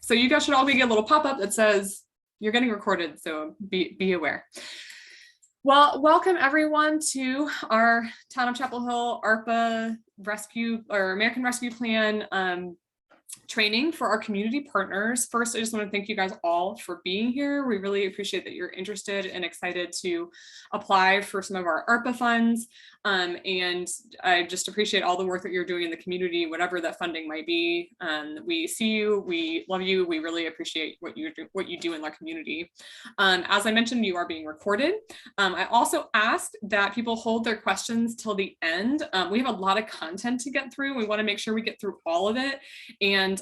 So you guys should all be getting a little pop-up that says you're getting recorded, so be aware. Well, welcome everyone to our Town of Chapel Hill ARPA Rescue or American Rescue Plan training for our community partners. First, I just want to thank you guys all for being here. We really appreciate that you're interested and excited to apply for some of our ARPA funds. And I just appreciate all the work that you're doing in the community, whatever that funding might be. We see you, we love you, we really appreciate what you do in our community. As I mentioned, you are being recorded. I also asked that people hold their questions till the end. We have a lot of content to get through. We want to make sure we get through all of it. And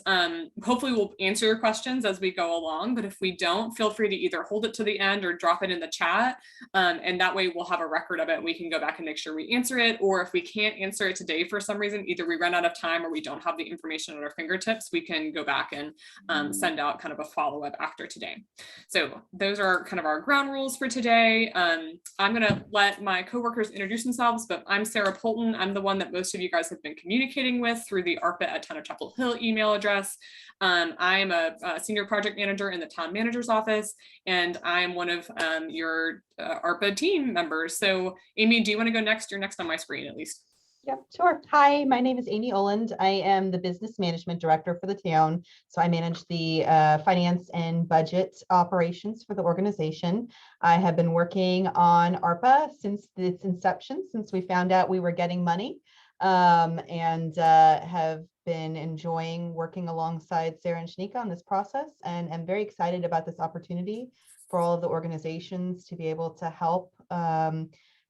hopefully we'll answer your questions as we go along. But if we don't, feel free to either hold it to the end or drop it in the chat. And that way we'll have a record of it. We can go back and make sure we answer it. Or if we can't answer it today for some reason, either we run out of time or we don't have the information at our fingertips, we can go back and send out kind of a follow-up after today. So those are kind of our ground rules for today. I'm going to let my coworkers introduce themselves, but I'm Sarah Polton. I'm the one that most of you guys have been communicating with through the ARPA@townofchapelhill email address. I am a senior project manager in the town manager's office, and I'm one of your ARPA team members. So Amy, do you want to go next? You're next on my screen at least. Yep, sure. Hi, my name is Amy Oland. I am the business management director for the town. So I manage the finance and budget operations for the organization. I have been working on ARPA since its inception, since we found out we were getting money, and have been enjoying working alongside Sarah and Shanika on this process, and I'm very excited about this opportunity for all of the organizations to be able to help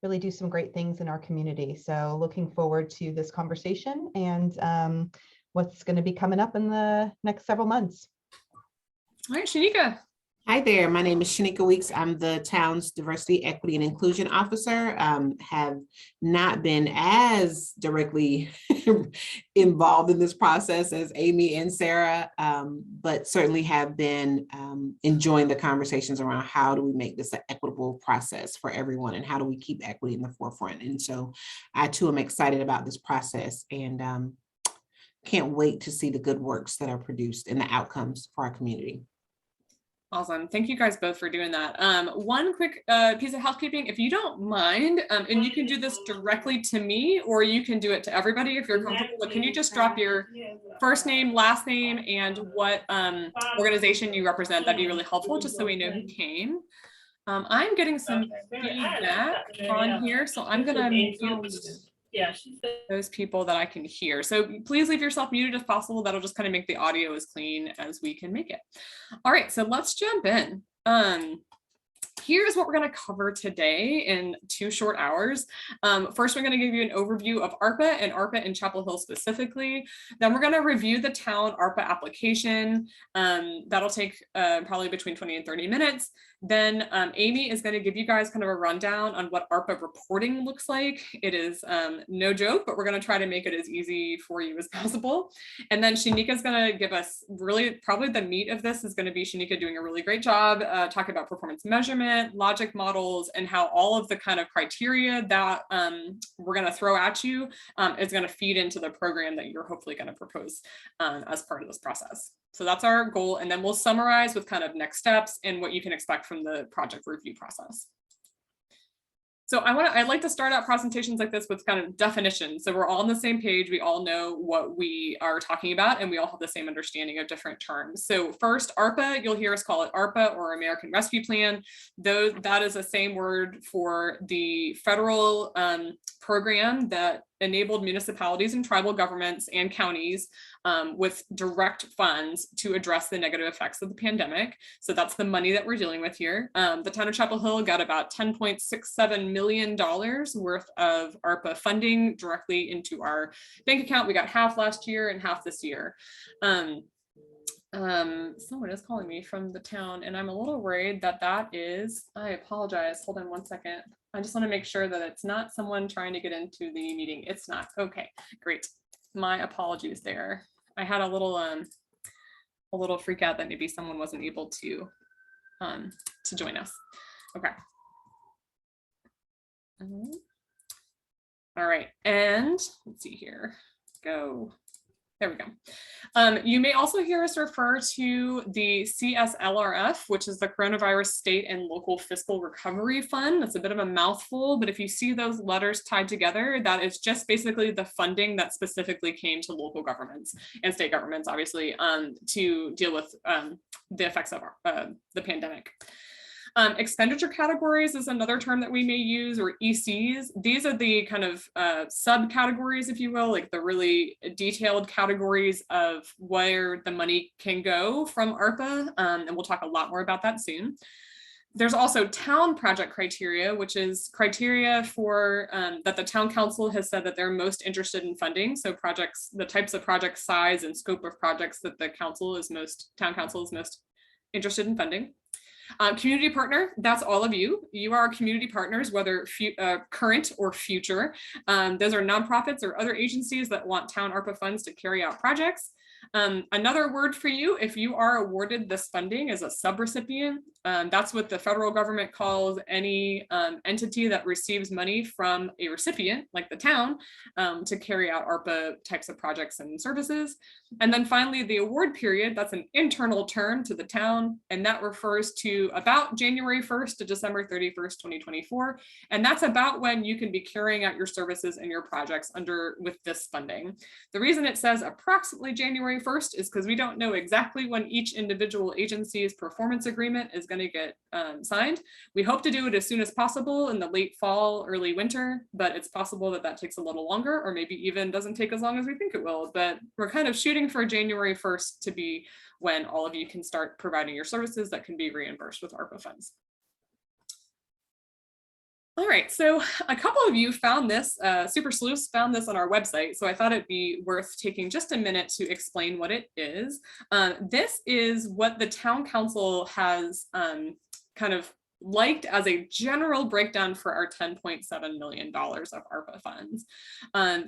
really do some great things in our community. So looking forward to this conversation and what's going to be coming up in the next several months. All right, Shanika. Hi there, my name is Shanika Weeks. I'm the town's Diversity, Equity, and Inclusion Officer. Have not been as directly involved in this process as Amy and Sarah, but certainly have been enjoying the conversations around how do we make this an equitable process for everyone and how do we keep equity in the forefront. And so I too am excited about this process and can't wait to see the good works that are produced and the outcomes for our community. Awesome. Thank you guys both for doing that. One quick piece of housekeeping, if you don't mind, and you can do this directly to me or you can do it to everybody if you're comfortable, but can you just drop your first name, last name, and what organization you represent? That'd be really helpful just so we know who came. I'm getting some feedback on here, so I'm going to mute those people that I can hear. So please leave yourself muted if possible. That'll just kind of make the audio as clean as we can make it. All right, so let's jump in. Here's what we're going to cover today in 2 short hours. First, we're going to give you an overview of ARPA and ARPA in Chapel Hill specifically. Then we're going to review the town ARPA application. That'll take probably between 20 and 30 minutes. Then Amy is going to give you guys kind of a rundown on what ARPA reporting looks like. It is no joke, but we're going to try to make it as easy for you as possible. And then Shanika is going to give us really probably the meat of this is going to be Shanika doing a really great job talking about performance measurement, logic models, and how all of the kind of criteria that we're going to throw at you is going to feed into the program that you're hopefully going to propose as part of this process. So that's our goal. And then we'll summarize with kind of next steps and what you can expect from the project review process. So I'd like to start out presentations like this with kind of definitions. So we're all on the same page. We all know what we are talking about and we all have the same understanding of different terms. So first, ARPA, you'll hear us call it ARPA or American Rescue Plan. Though that is the same word for the federal program that enabled municipalities and tribal governments and counties with direct funds to address the negative effects of the pandemic. So that's the money that we're dealing with here. The town of Chapel Hill got about $10.67 million worth of ARPA funding directly into our bank account. We got half last year and half this year. Someone is calling me from the town and I'm a little worried that that is, I apologize. Hold on one second. I just want to make sure that it's not someone trying to get into the meeting. It's not. Okay, great. My apologies there. I had a little freak out that maybe someone wasn't able to join us. Okay. All right, and let's see here. Go. There we go. You may also hear us refer to the CSLRF, which is the Coronavirus State and Local Fiscal Recovery Fund. That's a bit of a mouthful, but if you see those letters tied together, that is just basically the funding that specifically came to local governments and state governments, obviously, to deal with the effects of the pandemic. Expenditure categories is another term that we may use, or ECs. These are the kind of subcategories, if you will, like the really detailed categories of where the money can go from ARPA, and we'll talk a lot more about that soon. There's also town project criteria, which is criteria for that the town council has said that they're most interested in funding. So projects, the types of project size and scope of projects that the town council is most interested in funding. Community partner, that's all of you. You are community partners, whether current or future. Those are nonprofits or other agencies that want town ARPA funds to carry out projects. Another word for you, if you are awarded this funding as a subrecipient, that's what the federal government calls any entity that receives money from a recipient, like the town, to carry out ARPA types of projects and services. And then finally, the award period, that's an internal term to the town, and that refers to about January 1st to December 31st, 2024. And that's about when you can be carrying out your services and your projects with this funding. The reason it says approximately January 1st is because we don't know exactly when each individual agency's performance agreement is going to get signed. We hope to do it as soon as possible in the late fall, early winter, but it's possible that that takes a little longer, or maybe even doesn't take as long as we think it will. But we're kind of shooting for January 1st to be when all of you can start providing your services that can be reimbursed with ARPA funds. All right, so a couple of you found this, Super Sleuths found this on our website, so I thought it'd be worth taking just a minute to explain what it is. This is what the town council has kind of liked as a general breakdown for our $10.7 million of ARPA funds.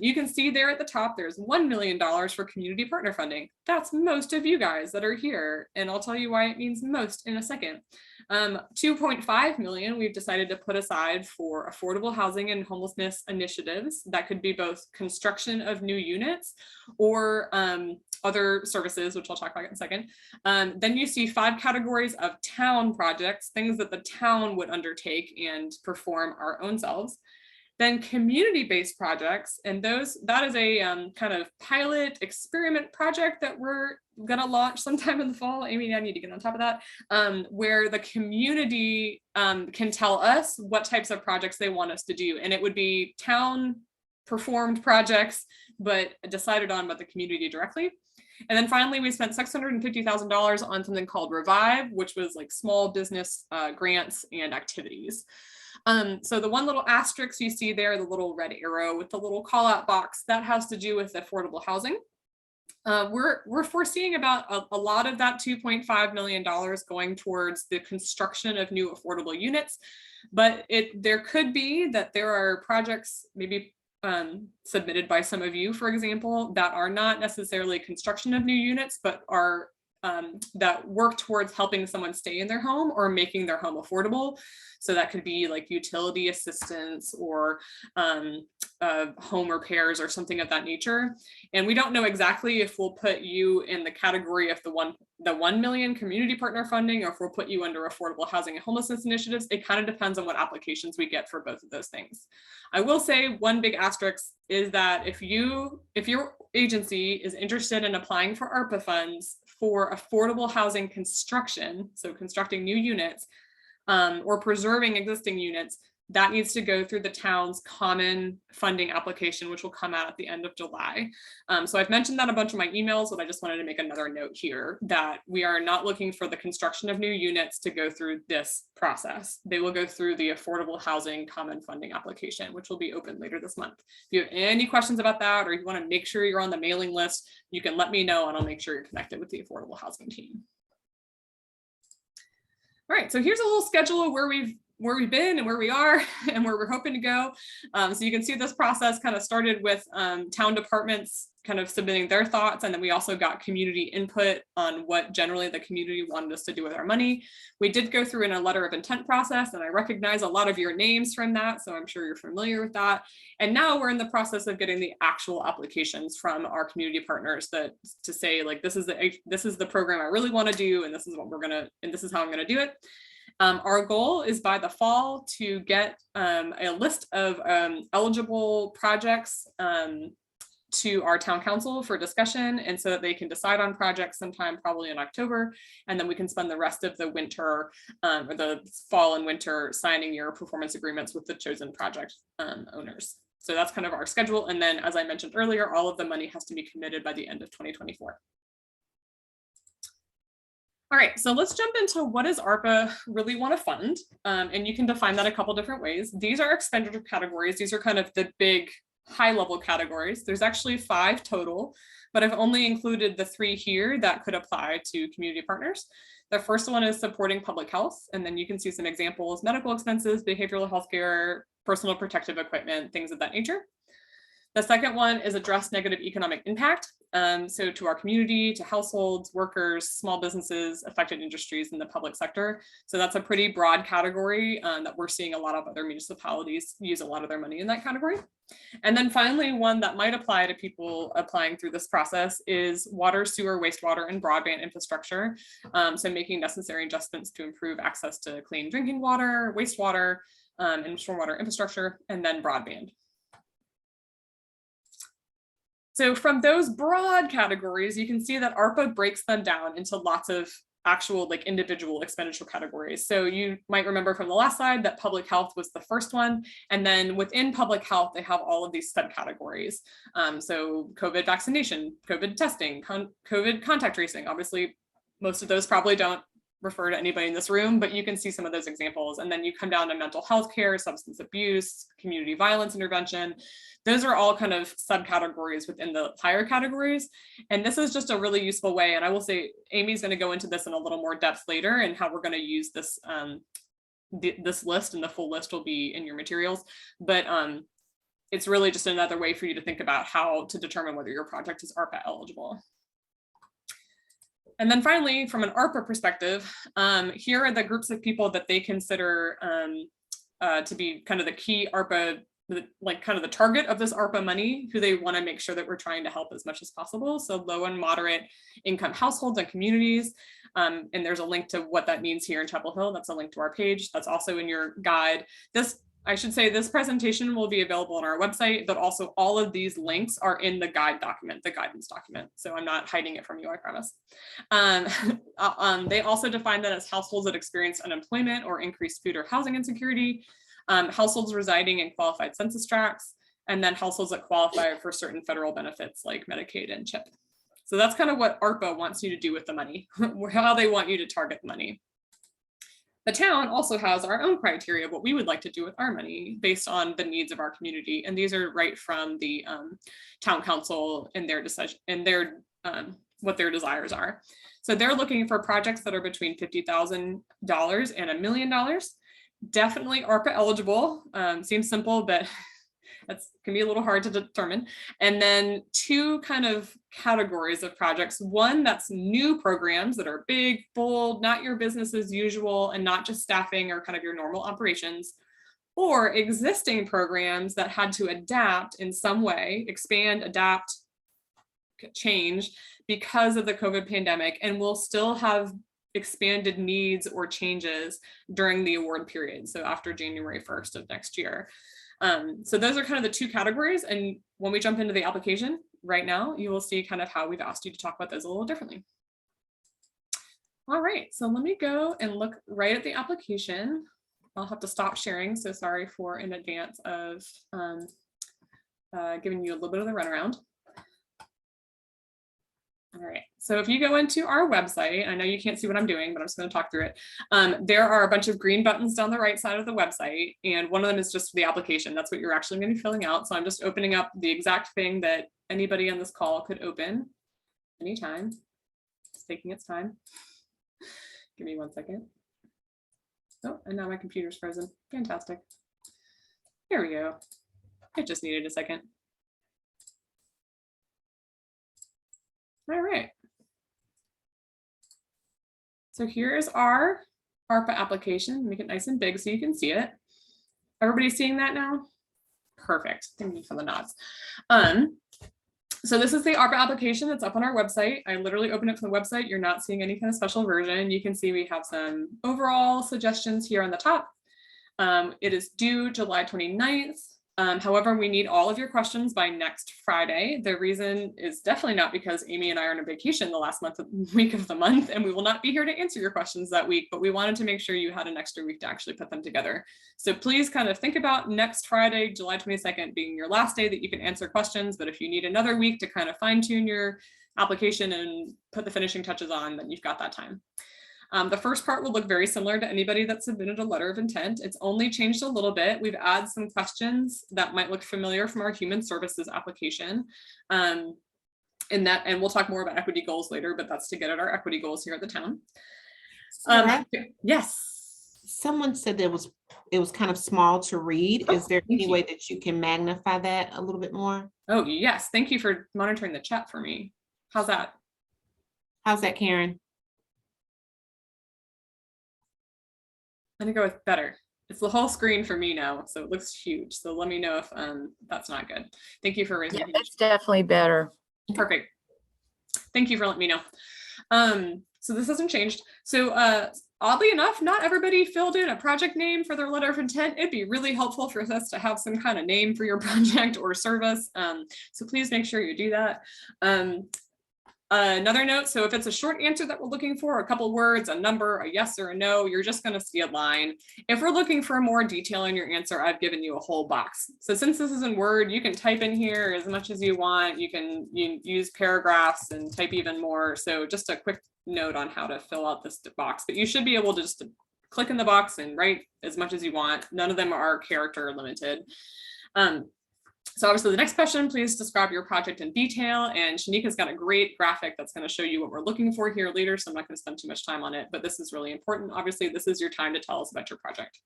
You can see there at the top, there's $1 million for community partner funding. That's most of you guys that are here, and I'll tell you why it means most in a second. 2.5 million we've decided to put aside for affordable housing and homelessness initiatives. That could be both construction of new units or other services, which I'll talk about in a second. Then you see 5 categories of town projects, things that the town would undertake and perform our own selves. Then community-based projects, and that is a kind of pilot experiment project that we're gonna launch sometime in the fall. Amy, I need to get on top of that, where the community can tell us what types of projects they want us to do. And it would be town performed projects, but decided on by the community directly. And then finally, we spent $650,000 on something called Revive, which was like small business grants and activities. So the one little asterisk you see there, the little red arrow with the little call out box, that has to do with affordable housing. We're foreseeing about a lot of that $2.5 million going towards the construction of new affordable units, but there could be that there are projects maybe submitted by some of you, for example, that are not necessarily construction of new units, but are that work towards helping someone stay in their home or making their home affordable. So that could be like utility assistance or home repairs or something of that nature. And we don't know exactly if we'll put you in the category of the 1 million community partner funding, or if we'll put you under affordable housing and homelessness initiatives. It kind of depends on what applications we get for both of those things. I will say one big asterisk is that if your agency is interested in applying for ARPA funds for affordable housing construction, so constructing new units or preserving existing units, that needs to go through the town's common funding application, which will come out at the end of July. So I've mentioned that a bunch of my emails, but I just wanted to make another note here that we are not looking for the construction of new units to go through this process. They will go through the affordable housing common funding application, which will be open later this month. If you have any questions about that, or you want to make sure you're on the mailing list, you can let me know and I'll make sure you're connected with the affordable housing team. All right, so here's a little schedule of where we've where we've been and where we are and where we're hoping to go. So you can see this process kind of started with town departments kind of submitting their thoughts. And then we also got community input on what generally the community wanted us to do with our money. We did go through in a letter of intent process, and I recognize a lot of your names from that. So I'm sure you're familiar with that. And now we're in the process of getting the actual applications from our community partners to say, like, this is the program I really want to do, and this is how I'm gonna do it. Our goal is by the fall to get a list of eligible projects to our town council for discussion, and so that they can decide on projects sometime probably in October, and then we can spend the rest of the winter or the fall and winter signing your performance agreements with the chosen project owners. So that's kind of our schedule. And then, as I mentioned earlier, all of the money has to be committed by the end of 2024. All right, so let's jump into what does ARPA really want to fund? And you can define that a couple different ways. These are expenditure categories. These are kind of the big high-level categories. There's actually 5 total, but I've only included the 3 here that could apply to community partners. The first one is supporting public health, and then you can see some examples: medical expenses, behavioral health care, personal protective equipment, things of that nature. The second one is address negative economic impact. So to our community, to households, workers, small businesses, affected industries in the public sector. So that's a pretty broad category that we're seeing a lot of other municipalities use a lot of their money in that category. And then finally, one that might apply to people applying through this process is water, sewer, wastewater, and broadband infrastructure. So making necessary adjustments to improve access to clean drinking water, wastewater, and stormwater infrastructure, and then broadband. So from those broad categories, you can see that ARPA breaks them down into lots of actual like individual expenditure categories. So you might remember from the last slide that public health was the first one. And then within public health, they have all of these subcategories. So COVID vaccination, COVID testing, COVID contact tracing. Obviously, most of those probably don't refer to anybody in this room, but you can see some of those examples. And then you come down to mental health care, substance abuse, community violence intervention. Those are all kind of subcategories within the higher categories. And this is just a really useful way. And I will say, Amy's going to go into this in a little more depth later and how we're going to use this, this list, and the full list will be in your materials. But it's really just another way for you to think about how to determine whether your project is ARPA eligible. And then finally, from an ARPA perspective, here are the groups of people that they consider to be kind of the key ARPA, like kind of the target of this ARPA money, who they want to make sure that we're trying to help as much as possible. So low and moderate income households and communities. And there's a link to what that means here in Chapel Hill. That's a link to our page. That's also in your guide. I should say this presentation will be available on our website, but also all of these links are in the guide document, the guidance document. So I'm not hiding it from you, I promise. They also define that as households that experience unemployment or increased food or housing insecurity, households residing in qualified census tracts, and then households that qualify for certain federal benefits like Medicaid and CHIP. So that's kind of what ARPA wants you to do with the money, how they want you to target the money. The town also has our own criteria of what we would like to do with our money based on the needs of our community. And these are right from the town council and their decision and their what their desires are. So they're looking for projects that are between $50,000 and $1 million. Definitely ARPA eligible. Seems simple, but that can be a little hard to determine. And then 2 kind of categories of projects. One that's new programs that are big, bold, not your business as usual, and not just staffing or kind of your normal operations, or existing programs that had to adapt in some way, expand, adapt, change because of the COVID pandemic, and will still have expanded needs or changes during the award period. So after January 1st of next year. So those are kind of the 2 categories. And when we jump into the application right now, you will see kind of how we've asked you to talk about those a little differently. All right, so let me go and look right at the application. I'll have to stop sharing, so sorry for in advance of giving you a little bit of the runaround. All right, so if you go into our website, I know you can't see what I'm doing, but I'm just going to talk through it. There are a bunch of green buttons down the right side of the website, and one of them is just the application. That's what you're actually going to be filling out. So I'm just opening up the exact thing that anybody on this call could open anytime. It's taking its time. Give me 1 second. Oh, and now my computer's frozen. Fantastic. Here we go. It just needed a second. All right. So here's our ARPA application. Make it nice and big so you can see it. Everybody seeing that now? Perfect. Thank you for the nods. So this is the ARPA application that's up on our website. I literally opened it from the website. You're not seeing any kind of special version. You can see we have some overall suggestions here on the top. It is due July 29th. However, we need all of your questions by next Friday. The reason is definitely not because Amy and I are on a vacation the last week of the month, and we will not be here to answer your questions that week, but we wanted to make sure you had an extra week to actually put them together. So please kind of think about next Friday, July 22nd being your last day that you can answer questions, but if you need another week to kind of fine tune your application and put the finishing touches on, then you've got that time. The first part will look very similar to anybody that submitted a letter of intent. It's only changed a little bit. We've added some questions that might look familiar from our human services application. And we'll talk more about equity goals later, but that's to get at our equity goals here at the town. Yes. Someone said it was kind of small to read. Is there any way that you can magnify that a little bit more? Oh, yes. Thank you for monitoring the chat for me. How's that? How's that, Karen? I'm gonna go with better. It's the whole screen for me now, so it looks huge. So let me know if that's not good. Thank you for raising. Yeah, it's definitely better. Perfect. Thank you for letting me know. So this hasn't changed. So oddly enough, not everybody filled in a project name for their letter of intent. It'd be really helpful for us to have some kind of name for your project or service. So please make sure you do that. Another note, so if it's a short answer that we're looking for, a couple words, a number, a yes or a no, you're just going to see a line. If we're looking for more detail in your answer, I've given you a whole box. So since this is in Word, you can type in here as much as you want. You can use paragraphs and type even more. So just a quick note on how to fill out this box, but you should be able to just click in the box and write as much as you want. None of them are character limited. So obviously the next question, please describe your project in detail. And Shanika's got a great graphic that's going to show you what we're looking for here later. So I'm not going to spend too much time on it, but this is really important. Obviously, this is your time to tell us about your project.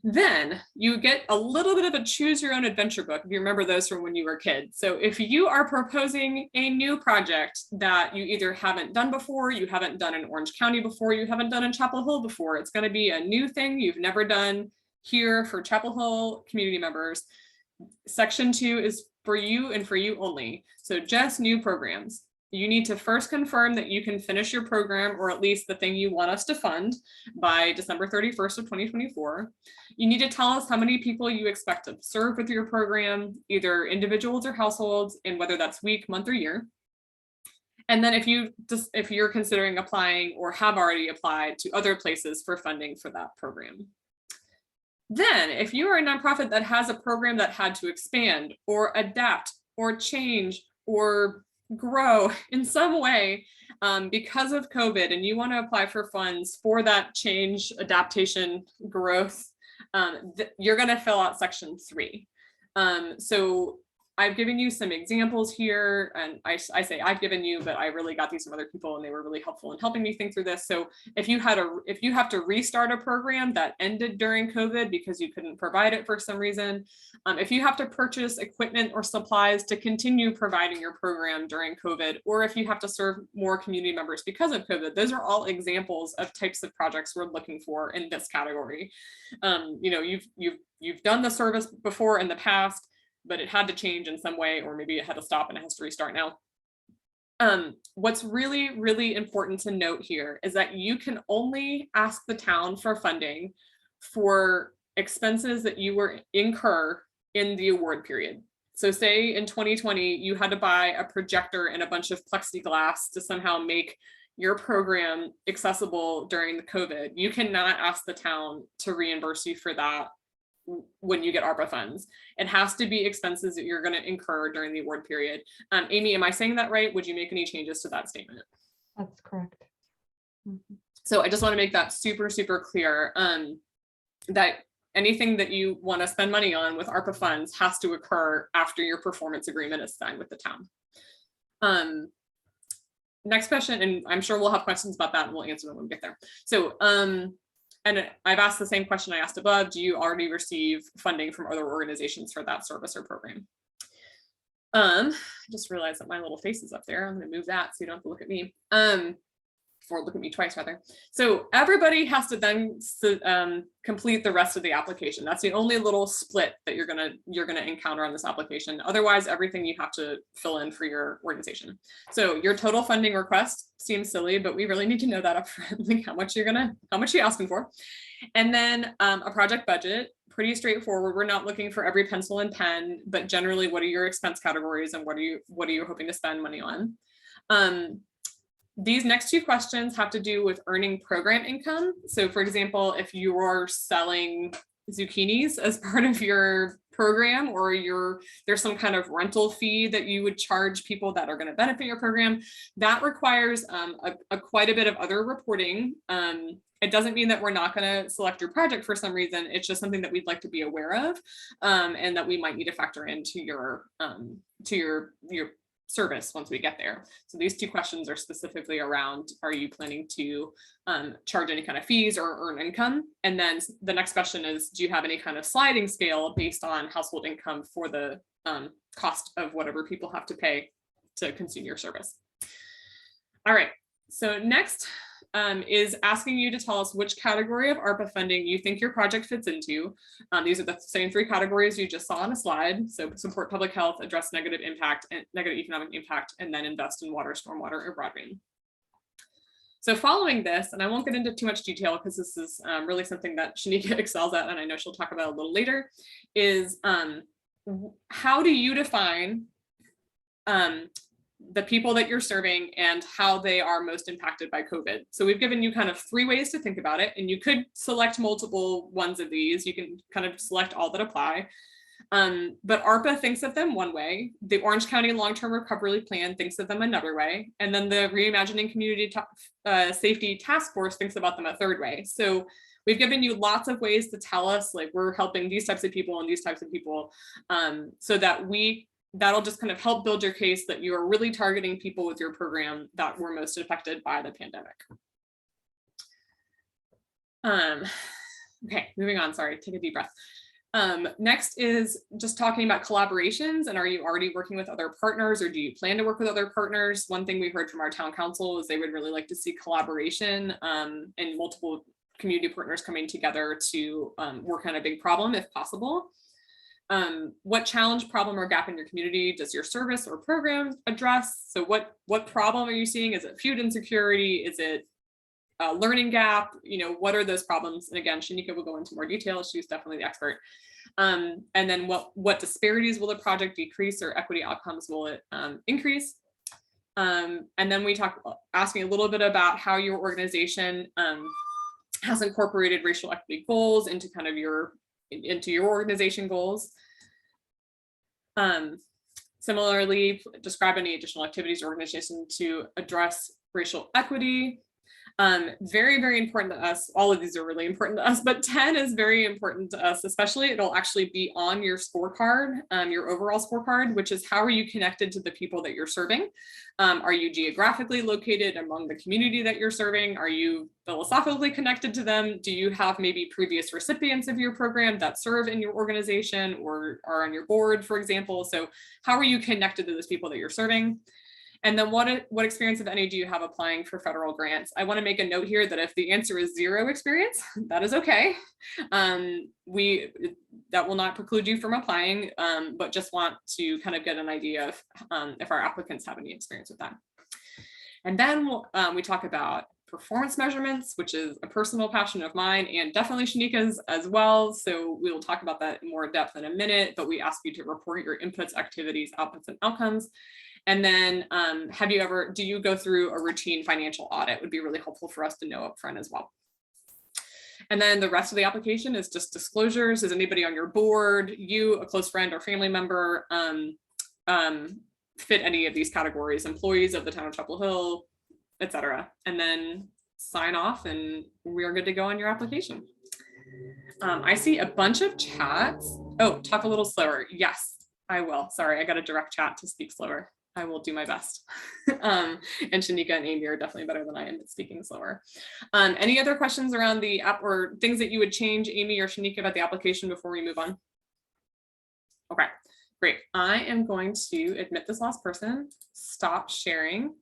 Then you get a little bit of a choose your own adventure book, if you remember those from when you were kids. So if you are proposing a new project that you either haven't done before, you haven't done in Orange County before, you haven't done in Chapel Hill before, it's going to be a new thing you've never done here for Chapel Hill community members. Section 2 is for you and for you only. So just new programs. You need to first confirm that you can finish your program, or at least the thing you want us to fund, by December 31st of 2024. You need to tell us how many people you expect to serve with your program, either individuals or households, and whether that's week, month, or year. And then if you're considering applying or have already applied to other places for funding for that program. Then, if you are a nonprofit that has a program that had to expand or adapt or change or grow in some way because of COVID, and you want to apply for funds for that change, adaptation, growth, you're going to fill out section 3. So I've given you some examples here, and I say I've given you, but I really got these from other people and they were really helpful in helping me think through this. So if you have to restart a program that ended during COVID because you couldn't provide it for some reason, if you have to purchase equipment or supplies to continue providing your program during COVID, or if you have to serve more community members because of COVID, those are all examples of types of projects we're looking for in this category. You've done the service before in the past, but it had to change in some way, or maybe it had to stop and it has to restart now. What's really, really important to note here is that you can only ask the town for funding for expenses that you were incur in the award period. So say in 2020, you had to buy a projector and a bunch of plexiglass to somehow make your program accessible during the COVID. You cannot ask the town to reimburse you for that when you get ARPA funds. It has to be expenses that you're going to incur during the award period. Amy, am I saying that right? Would you make any changes to that statement? That's correct. So I just want to make that super, super clear, that anything that you want to spend money on with ARPA funds has to occur after your performance agreement is signed with the town. Next question, and I'm sure we'll have questions about that and we'll answer them when we get there. So and I've asked the same question I asked above. Do you already receive funding from other organizations for that service or program? I just realized that my little face is up there. I'm going to move that so you don't have to look at me. Or look at me twice rather. So everybody has to then complete the rest of the application. That's the only little split that you're gonna encounter on this application. Otherwise, everything you have to fill in for your organization. So your total funding request seems silly, but we really need to know that up front, like how much you're asking for. And then a project budget, pretty straightforward. We're not looking for every pencil and pen, but generally, what are your expense categories and what are you hoping to spend money on? These next two questions have to do with earning program income. So for example, if you are selling zucchinis as part of your program, or there's some kind of rental fee that you would charge people that are going to benefit your program, that requires quite a bit of other reporting. It doesn't mean that we're not going to select your project for some reason. It's just something that we'd like to be aware of, and that we might need to factor into your service once we get there. So these two questions are specifically around, are you planning to charge any kind of fees or earn income? And then the next question is, do you have any kind of sliding scale based on household income for the cost of whatever people have to pay to consume your service? All right, so next is asking you to tell us which category of ARPA funding you think your project fits into. These are the same three categories you just saw on a slide. So support public health, address negative impact and negative economic impact, and then invest in water, stormwater, or broadband. So following this, and I won't get into too much detail because this is really something that Shanika excels at, and I know she'll talk about a little later, is how do you define the people that you're serving and how they are most impacted by COVID. So we've given you kind of three ways to think about it, and you could select multiple ones of these. You can kind of select all that apply. But ARPA thinks of them one way. The Orange County Long-Term Recovery Plan thinks of them another way. And then the Reimagining Community Safety Task Force thinks about them a third way. So we've given you lots of ways to tell us, like, we're helping these types of people and these types of people, so that that'll just kind of help build your case that you are really targeting people with your program that were most affected by the pandemic. Okay, moving on, sorry, take a deep breath. Next is just talking about collaborations, and are you already working with other partners, or do you plan to work with other partners? One thing we heard from our town council is they would really like to see collaboration and multiple community partners coming together to work on a big problem if possible. What challenge, problem, or gap in your community does your service or program address? So what problem are you seeing? Is it food insecurity? Is it a learning gap? You know, what are those problems? And again, Shanika will go into more detail. She's definitely the expert. And then what disparities will the project decrease, or equity outcomes will it increase? And then we asking a little bit about how your organization has incorporated racial equity goals into kind of your organization goals. Similarly, describe any additional activities or organization to address racial equity. Very, very important to us. All of these are really important to us, but 10 is very important to us, especially. It'll actually be on your scorecard, your overall scorecard, which is how are you connected to the people that you're serving? Are you geographically located among the community that you're serving? Are you philosophically connected to them? Do you have maybe previous recipients of your program that serve in your organization or are on your board, for example? So how are you connected to those people that you're serving? And then what experience, if any, do you have applying for federal grants? I want to make a note here that if the answer is 0 experience, that is okay. That will not preclude you from applying, but just want to kind of get an idea of if our applicants have any experience with that. And then we talk about performance measurements, which is a personal passion of mine and definitely Shanika's as well. So we will talk about that in more depth in a minute, but we ask you to report your inputs, activities, outputs, and outcomes. And then do you go through a routine financial audit? Would be really helpful for us to know up front as well. And then the rest of the application is just disclosures. Is anybody on your board, you, a close friend or family member, fit any of these categories? Employees of the town of Chapel Hill, etc. And then sign off and we are good to go on your application. I see a bunch of chats. Oh, talk a little slower. Yes, I will. Sorry, I got a direct chat to speak slower. I will do my best. And Shanika and Amy are definitely better than I am at speaking slower. Any other questions around the app or things that you would change, Amy or Shanika, about the application before we move on? Okay, great. I am going to admit this last person, stop sharing.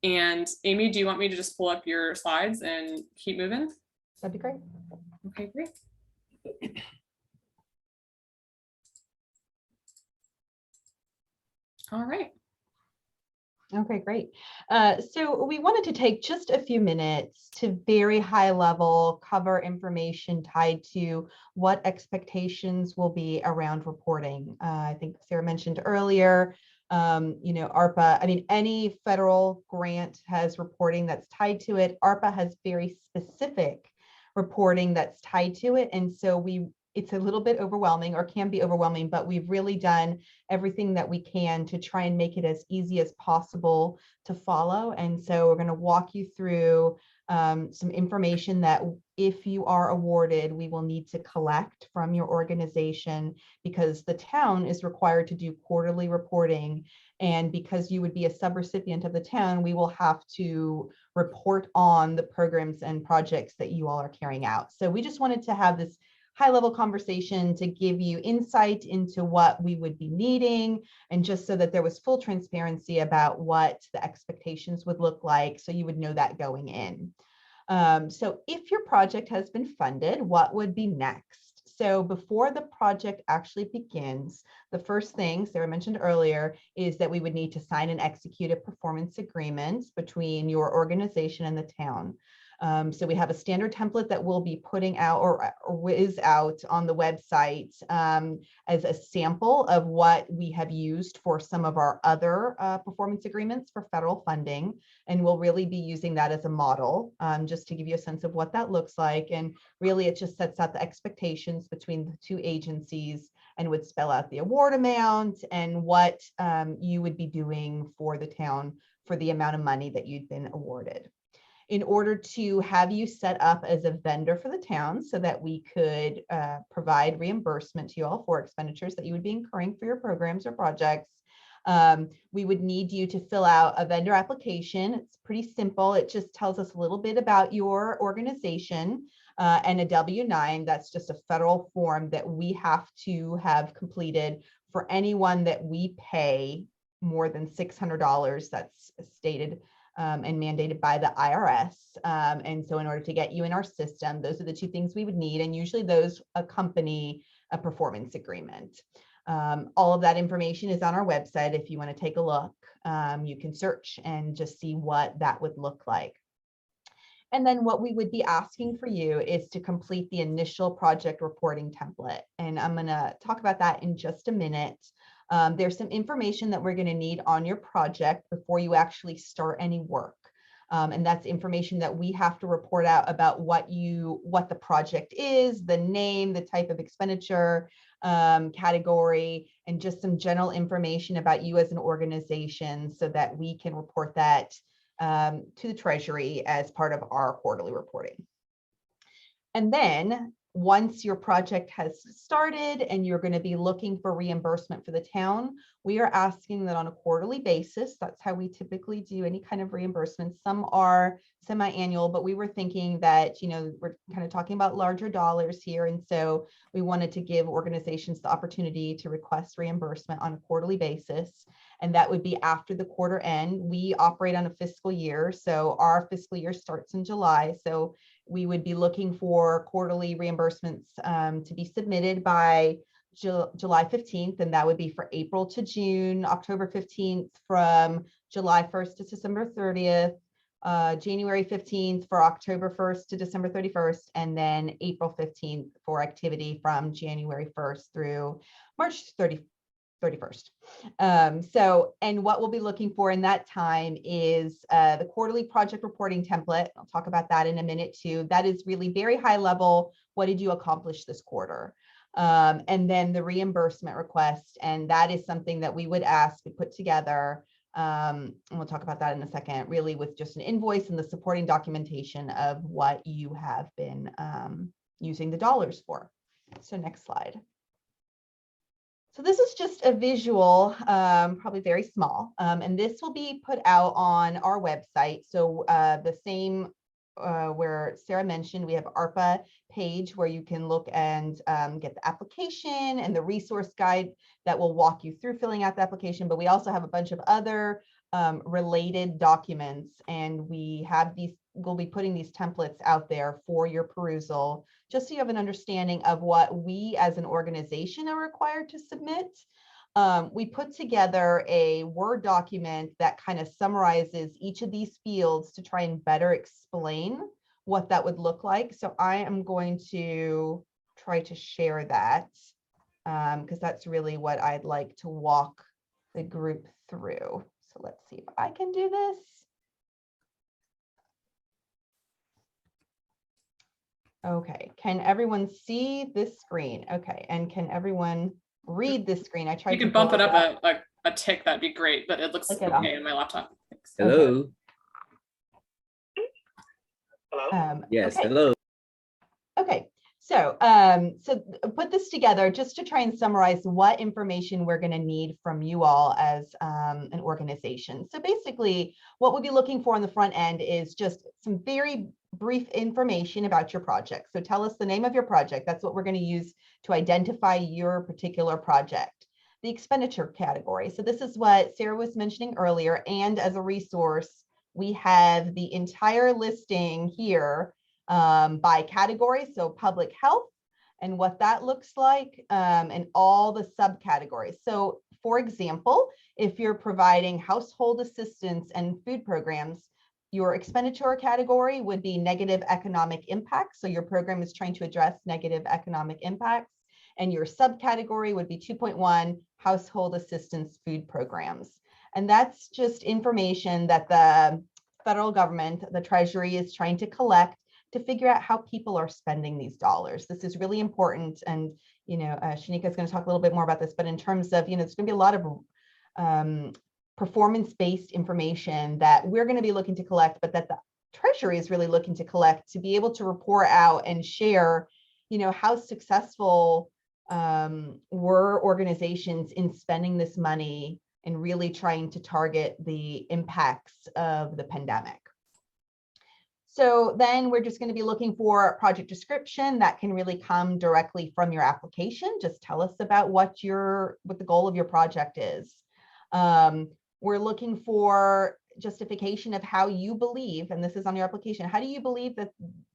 And Amy, do you want me to just pull up your slides and keep moving? That'd be great. Okay, great. All right. Okay, great. So we wanted to take just a few minutes to very high level cover information tied to what expectations will be around reporting. I think Sarah mentioned earlier, ARPA, I mean, any federal grant has reporting that's tied to it. ARPA has very specific reporting that's tied to it. And so it's a little bit overwhelming, or can be overwhelming, but we've really done everything that we can to try and make it as easy as possible to follow. And so we're going to walk you through some information that if you are awarded, we will need to collect from your organization, because the town is required to do quarterly reporting. And because you would be a subrecipient of the town, we will have to report on the programs and projects that you all are carrying out. So we just wanted to have this high-level conversation to give you insight into what we would be needing, and just so that there was full transparency about what the expectations would look like, so you would know that going in. So if your project has been funded, what would be next? So before the project actually begins, the first thing Sarah mentioned earlier is that we would need to sign and execute a performance agreement between your organization and the town. So we have a standard template that we'll be putting out or is out on the website as a sample of what we have used for some of our other performance agreements for federal funding. And we'll really be using that as a model, just to give you a sense of what that looks like. And really, it just sets out the expectations between the two agencies and would spell out the award amount and what you would be doing for the town for the amount of money that you'd been awarded. In order to have you set up as a vendor for the town so that we could provide reimbursement to you all for expenditures that you would be incurring for your programs or projects, we would need you to fill out a vendor application. It's pretty simple. It just tells us a little bit about your organization and a W-9. That's just a federal form that we have to have completed for anyone that we pay more than $600. That's stated and mandated by the IRS. And so in order to get you in our system, those are the two things we would need. And usually those accompany a performance agreement. All of that information is on our website. If you want to take a look, you can search and just see what that would look like. And then what we would be asking for you is to complete the initial project reporting template. And I'm going to talk about that in just a minute. There's some information that we're going to need on your project before you actually start any work. And that's information that we have to report out about what the project is, the name, the type of expenditure, category, and just some general information about you as an organization so that we can report that to the Treasury as part of our quarterly reporting. And then once your project has started and you're going to be looking for reimbursement for the town, we are asking that on a quarterly basis. That's how we typically do any kind of reimbursement. Some are semi-annual, but we were thinking that, we're kind of talking about larger dollars here. And so we wanted to give organizations the opportunity to request reimbursement on a quarterly basis. And that would be after the quarter end. We operate on a fiscal year. So our fiscal year starts in July. So we would be looking for quarterly reimbursements to be submitted by July 15th, and that would be for April to June, October 15th from July 1st to December 30th, January 15th for October 1st to December 31st, and then April 15th for activity from January 1st through March 31st. And what we'll be looking for in that time is the quarterly project reporting template. I'll talk about that in a minute too. That is really very high level. What did you accomplish this quarter? And then the reimbursement request. And that is something that we would ask to put together. And we'll talk about that in a second, really with just an invoice and the supporting documentation of what you have been using the dollars for. So next slide. So this is just a visual, probably very small, and this will be put out on our website. So the same where Sarah mentioned, we have ARPA page where you can look and get the application and the resource guide that will walk you through filling out the application. But we also have a bunch of other related documents, and we have these, we'll be putting these templates out there for your perusal, just so you have an understanding of what we as an organization are required to submit. We put together a Word document that kind of summarizes each of these fields to try and better explain what that would look like. So I am going to try to share that because that's really what I'd like to walk the group through. So let's see if I can do this. Okay, can everyone see this screen? Okay, and can everyone read this screen? I tried You to can bump it blow up a tick, that'd be great, but it looks Look it okay on my laptop. Thanks. Hello. Yes, okay. hello. Okay, so put this together just to try and summarize what information we're going to need from you all as an organization. So basically, what we'll be looking for on the front end is just some very brief information about your project. So tell us the name of your project. That's what we're going to use to identify your particular project. The expenditure category. So this is what Sarah was mentioning earlier, and as a resource, we have the entire listing here by category, so public health and what that looks like, and all the subcategories. So for example, if you're providing household assistance and food programs, your expenditure category would be negative economic impact. So your program is trying to address negative economic impacts. And your subcategory would be 2.1 household assistance food programs. And that's just information that the federal government, the Treasury, is trying to collect to figure out how people are spending these dollars. This is really important. And, you know, Shanika is going to talk a little bit more about this, but in terms of, you know, there's going to be a lot of performance-based information that we're going to be looking to collect, but that the Treasury is really looking to collect to be able to report out and share, you know, how successful were organizations in spending this money and really trying to target the impacts of the pandemic. So then we're just going to be looking for a project description that can really come directly from your application. Just tell us about what the goal of your project is. We're looking for justification of how you believe, and this is on your application, how do you believe that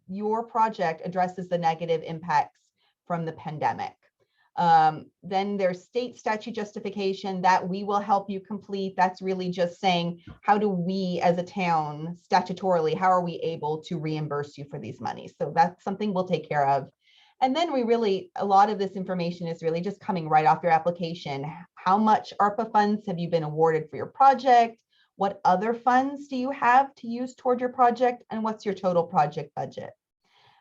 your project addresses the negative impacts from the pandemic? Then there's state statute justification that we will help you complete. That's really just saying, how do we as a town statutorily, how are we able to reimburse you for these monies? So that's something we'll take care of. And then a lot of this information is really just coming right off your application. How much ARPA funds have you been awarded for your project? What other funds do you have to use toward your project? And what's your total project budget?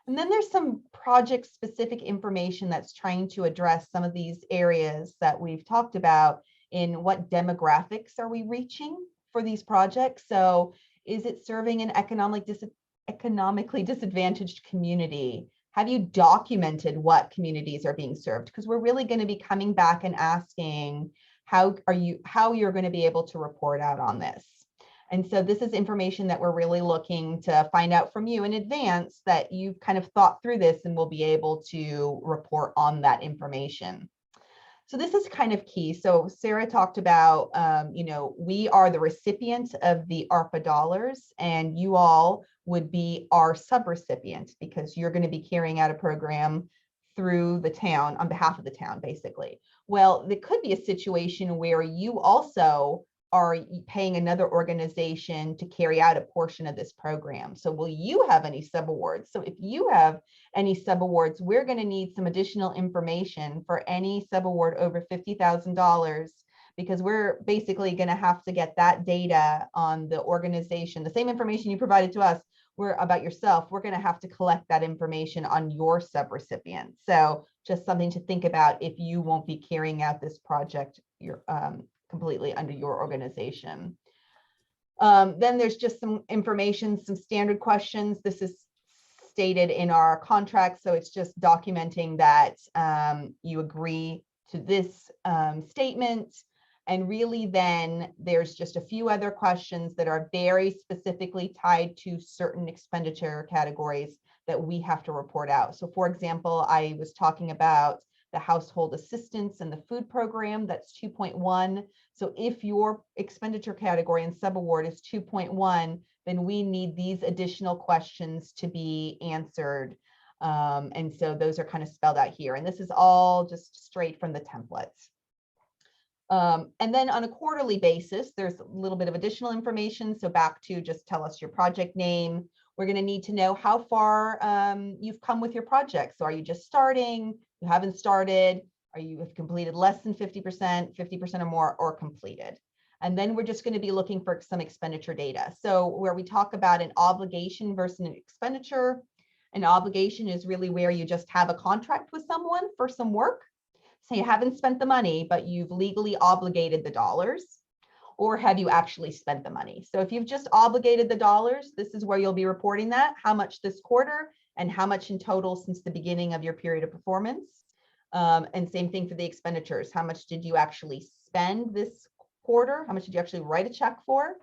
And then there's some project specific information that's trying to address some of these areas that we've talked about in what demographics are we reaching for these projects. So is it serving an economically disadvantaged community? Have you documented what communities are being served? Because we're really going to be coming back and asking how you're going to be able to report out on this. And so this is information that we're really looking to find out from you in advance, that you've kind of thought through this and will be able to report on that information. So this is kind of key. So Sarah talked about, you know, we are the recipient of the ARPA dollars, and you all would be our subrecipient because you're going to be carrying out a program through the town on behalf of the town, basically. Well, there could be a situation where you also are paying another organization to carry out a portion of this program. So will you have any subawards? So if you have any subawards, we're going to need some additional information for any subaward over $50,000, because we're basically going to have to get that data on the organization, the same information you provided to us about yourself. We're going to have to collect that information on your subrecipient. So just something to think about if you won't be carrying out this project completely under your organization. Then there's just some information, some standard questions. This is stated in our contract, so it's just documenting that you agree to this statement. And really then there's just a few other questions that are very specifically tied to certain expenditure categories that we have to report out. So for example, I was talking about the household assistance and the food program, that's 2.1. So if your expenditure category and subaward is 2.1, then we need these additional questions to be answered. And so those are kind of spelled out here. And this is all just straight from the templates. And then on a quarterly basis, there's a little bit of additional information. So back to just tell us your project name. We're going to need to know how far you've come with your project. So are you just starting? You haven't started? Are you have completed less than 50%, 50% or more, or completed? And then we're just going to be looking for some expenditure data. So where we talk about an obligation versus an expenditure, an obligation is really where you just have a contract with someone for some work. So you haven't spent the money, but you've legally obligated the dollars, or have you actually spent the money? So if you've just obligated the dollars, this is where you'll be reporting that, how much this quarter and how much in total since the beginning of your period of performance. And same thing for the expenditures. How much did you actually spend this quarter? How much did you actually write a check for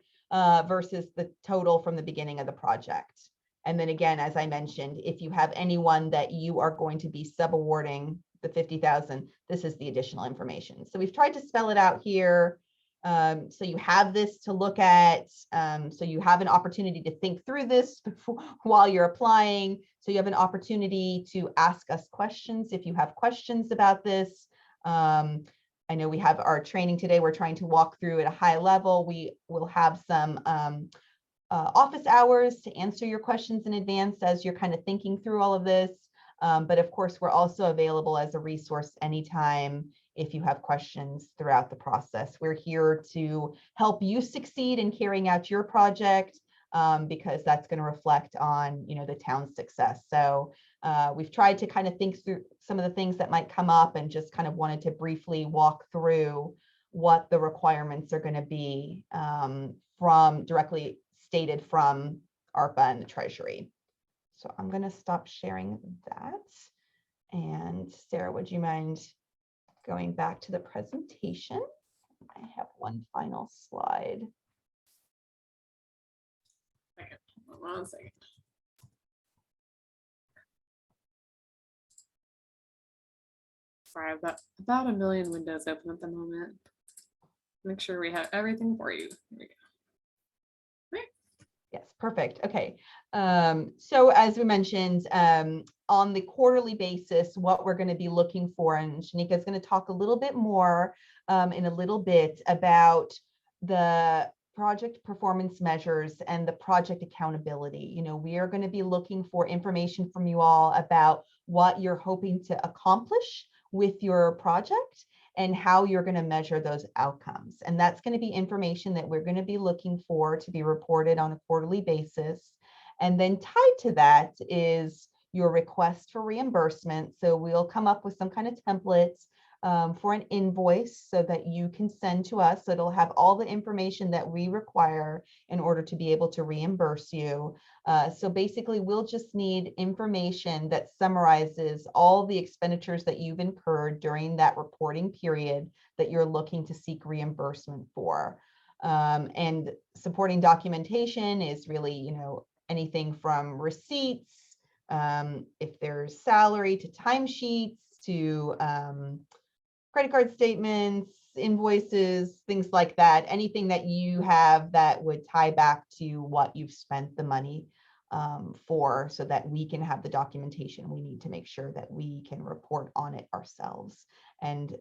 versus the total from the beginning of the project? And then again, as I mentioned, if you have anyone that you are going to be subawarding the 50,000, this is the additional information. So we've tried to spell it out here. So you have this to look at. So you have an opportunity to think through this while you're applying. So you have an opportunity to ask us questions if you have questions about this. I know we have our training today. We're trying to walk through at a high level. We will have some office hours to answer your questions in advance as you're kind of thinking through all of this. But of course, we're also available as a resource anytime if you have questions throughout the process. We're here to help you succeed in carrying out your project because that's going to reflect on, the town's success. So we've tried to kind of think through some of the things that might come up and just kind of wanted to briefly walk through what the requirements are going to be from directly stated from ARPA and the Treasury. So I'm going to stop sharing that. And Sarah, would you mind going back to the presentation? I have one final slide. Hold on 1 second. Sorry, I've got about a million windows open at the moment. Make sure we have everything for you. Here we go. Yes, perfect. Okay. So as we mentioned, on the quarterly basis, what we're going to be looking for, and Shanika is going to talk a little bit more in a little bit about the project performance measures and the project accountability. We are going to be looking for information from you all about what you're hoping to accomplish with your project and how you're going to measure those outcomes. And that's going to be information that we're going to be looking for to be reported on a quarterly basis. And then tied to that is your request for reimbursement. So we'll come up with some kind of templates for an invoice so that you can send to us. So it'll have all the information that we require in order to be able to reimburse you. So basically, we'll just need information that summarizes all the expenditures that you've incurred during that reporting period that you're looking to seek reimbursement for. And supporting documentation is really, anything from receipts, if there's salary, to timesheets, to credit card statements, invoices, things like that. Anything that you have that would tie back to what you've spent the money for, so that we can have the documentation. We need to make sure that we can report on it ourselves. And,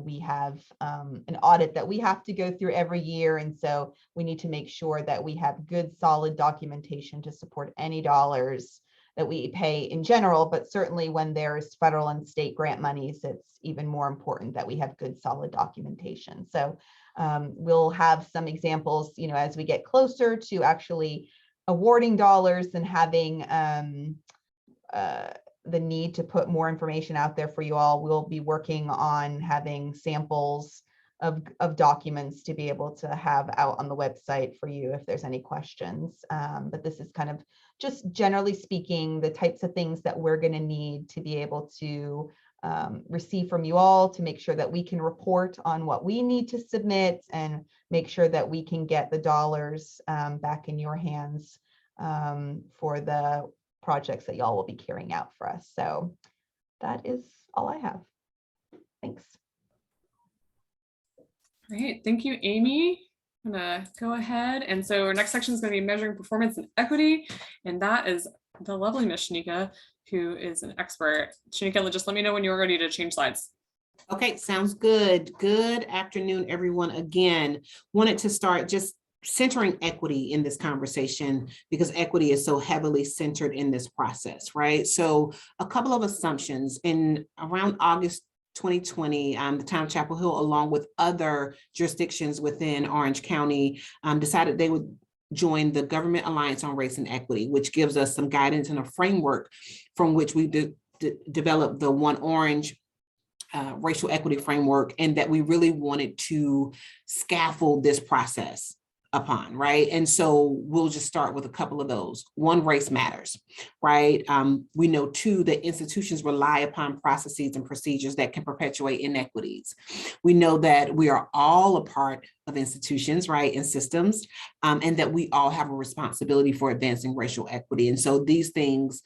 we have an audit that we have to go through every year. And so we need to make sure that we have good, solid documentation to support any dollars that we pay in general, but certainly when there's federal and state grant monies, it's even more important that we have good, solid documentation. So we'll have some examples, as we get closer to actually awarding dollars and having the need to put more information out there for you all. We'll be working on having samples of documents to be able to have out on the website for you if there's any questions. But this is kind of just generally speaking, the types of things that we're going to need to be able to receive from you all to make sure that we can report on what we need to submit and make sure that we can get the dollars back in your hands for the projects that y'all will be carrying out for us. So that is all I have. Thanks. Great, thank you, Amy. I'm gonna go ahead. And so our next section is gonna be measuring performance and equity. And that is the lovely Miss Shanika, who is an expert. Shanika, just let me know when you're ready to change slides. Okay, sounds good. Good afternoon, everyone. Again, wanted to start just centering equity in this conversation because equity is so heavily centered in this process, right? So a couple of assumptions. In around August 2020, the town of Chapel Hill, along with other jurisdictions within Orange County, decided they would join the Government Alliance on Race and Equity, which gives us some guidance and a framework from which we developed the One Orange racial equity framework, and that we really wanted to scaffold this process upon, right? And so we'll just start with a couple of those. One, race matters, right? We know too that institutions rely upon processes and procedures that can perpetuate inequities. We know that we are all a part of institutions, right, and systems, and that we all have a responsibility for advancing racial equity. And so these things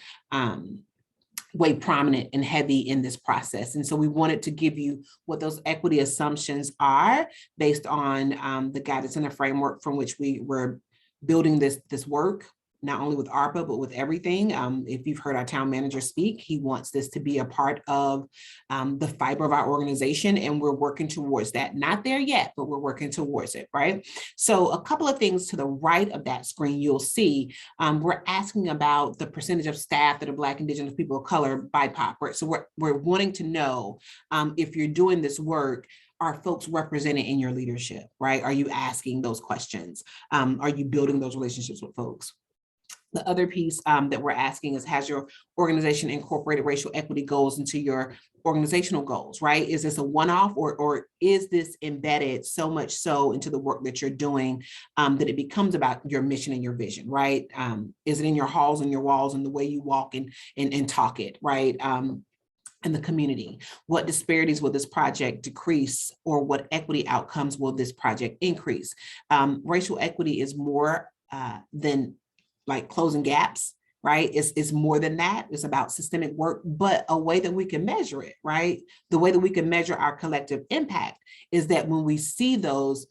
way prominent and heavy in this process. And so we wanted to give you what those equity assumptions are based on the guidance and the framework from which we were building this work, not only with ARPA, but with everything. If you've heard our town manager speak, he wants this to be a part of the fiber of our organization, and we're working towards that. Not there yet, but we're working towards it, right? So a couple of things to the right of that screen, you'll see we're asking about the percentage of staff that are Black, Indigenous, people of color, BIPOC, right? So we're wanting to know if you're doing this work, are folks represented in your leadership, right? Are you asking those questions? Are you building those relationships with folks? The other piece that we're asking is, has your organization incorporated racial equity goals into your organizational goals, right? Is this a one-off, or is this embedded so much so into the work that you're doing that it becomes about your mission and your vision, right? Is it in your halls and your walls and the way you walk and talk it, right? In the community? What disparities will this project decrease, or what equity outcomes will this project increase? Racial equity is more than like closing gaps, right? It's more than that. It's about systemic work, but a way that we can measure it, right? The way that we can measure our collective impact is that when we see those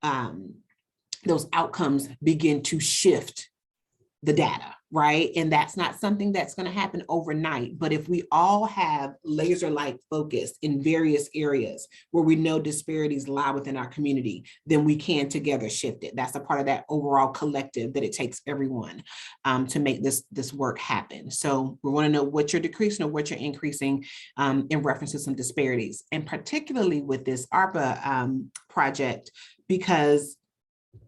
outcomes begin to shift the data, right? And that's not something that's going to happen overnight. But if we all have laser-like focus in various areas where we know disparities lie within our community, then we can together shift it. That's a part of that overall collective that it takes everyone to make this work happen. So we want to know what you're decreasing or what you're increasing in reference to some disparities, and particularly with this ARPA project, because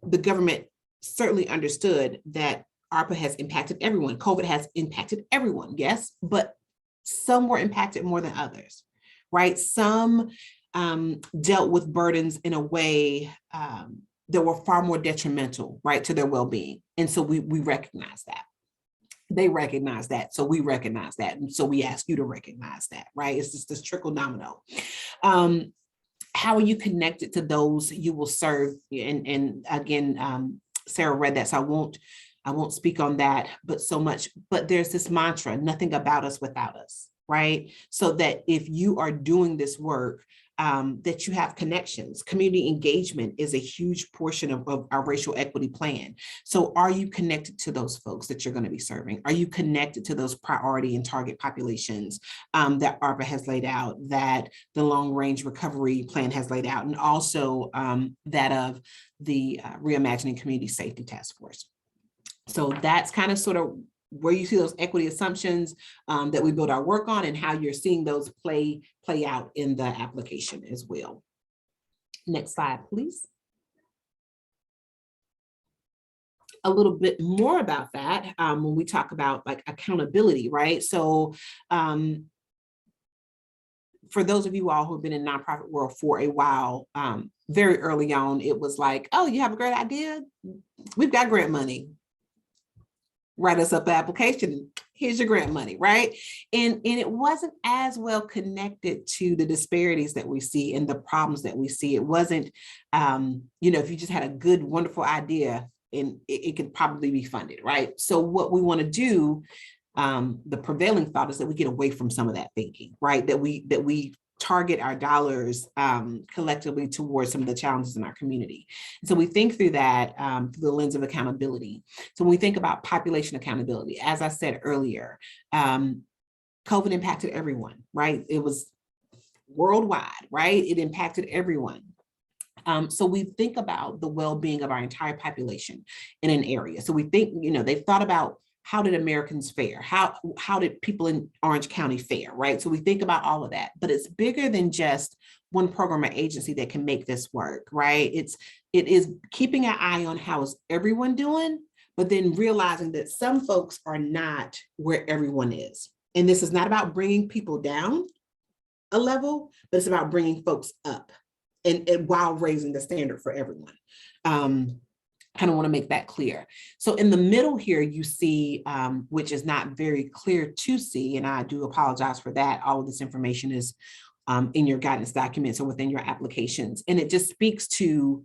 the government certainly understood that ARPA has impacted everyone. COVID has impacted everyone, yes, but some were impacted more than others, right? Some dealt with burdens in a way that were far more detrimental, right, to their well-being. And so we recognize that. They recognize that, so we recognize that. And so we ask you to recognize that, right? It's just this trickle domino. How are you connected to those you will serve? And again, Sarah read that, so I won't speak on that, but there's this mantra, nothing about us without us, right? So that if you are doing this work, that you have connections. Community engagement is a huge portion of our racial equity plan. So are you connected to those folks that you're going to be serving? Are you connected to those priority and target populations that ARPA has laid out, that the long range recovery plan has laid out, and also that of the Reimagining Community Safety Task Force? So that's kind of sort of where you see those equity assumptions that we build our work on, and how you're seeing those play out in the application as well. Next slide, please. A little bit more about that when we talk about like accountability, right? So for those of you all who've been in nonprofit world for a while, very early on, it was like, oh, you have a great idea? We've got grant money. Write us up an application, here's your grant money, right? And it wasn't as well connected to the disparities that we see and the problems that we see. It wasn't, if you just had a good, wonderful idea, and it could probably be funded, right? So what we want to do, the prevailing thought is that we get away from some of that thinking, right? That we target our dollars collectively towards some of the challenges in our community. And so we think through that through the lens of accountability. So when we think about population accountability, as I said earlier, COVID impacted everyone, right? It was worldwide, right? It impacted everyone. So we think about the well-being of our entire population in an area. So we think, they've thought about how did Americans fare? How did people in Orange County fare, right? So we think about all of that, but it's bigger than just one program or agency that can make this work, right? It is keeping an eye on how is everyone doing, but then realizing that some folks are not where everyone is. And this is not about bringing people down a level, but it's about bringing folks up and while raising the standard for everyone. Kind of want to make that clear. So in the middle here, you see, which is not very clear to see, and I do apologize for that. All of this information is in your guidance documents or within your applications. And it just speaks to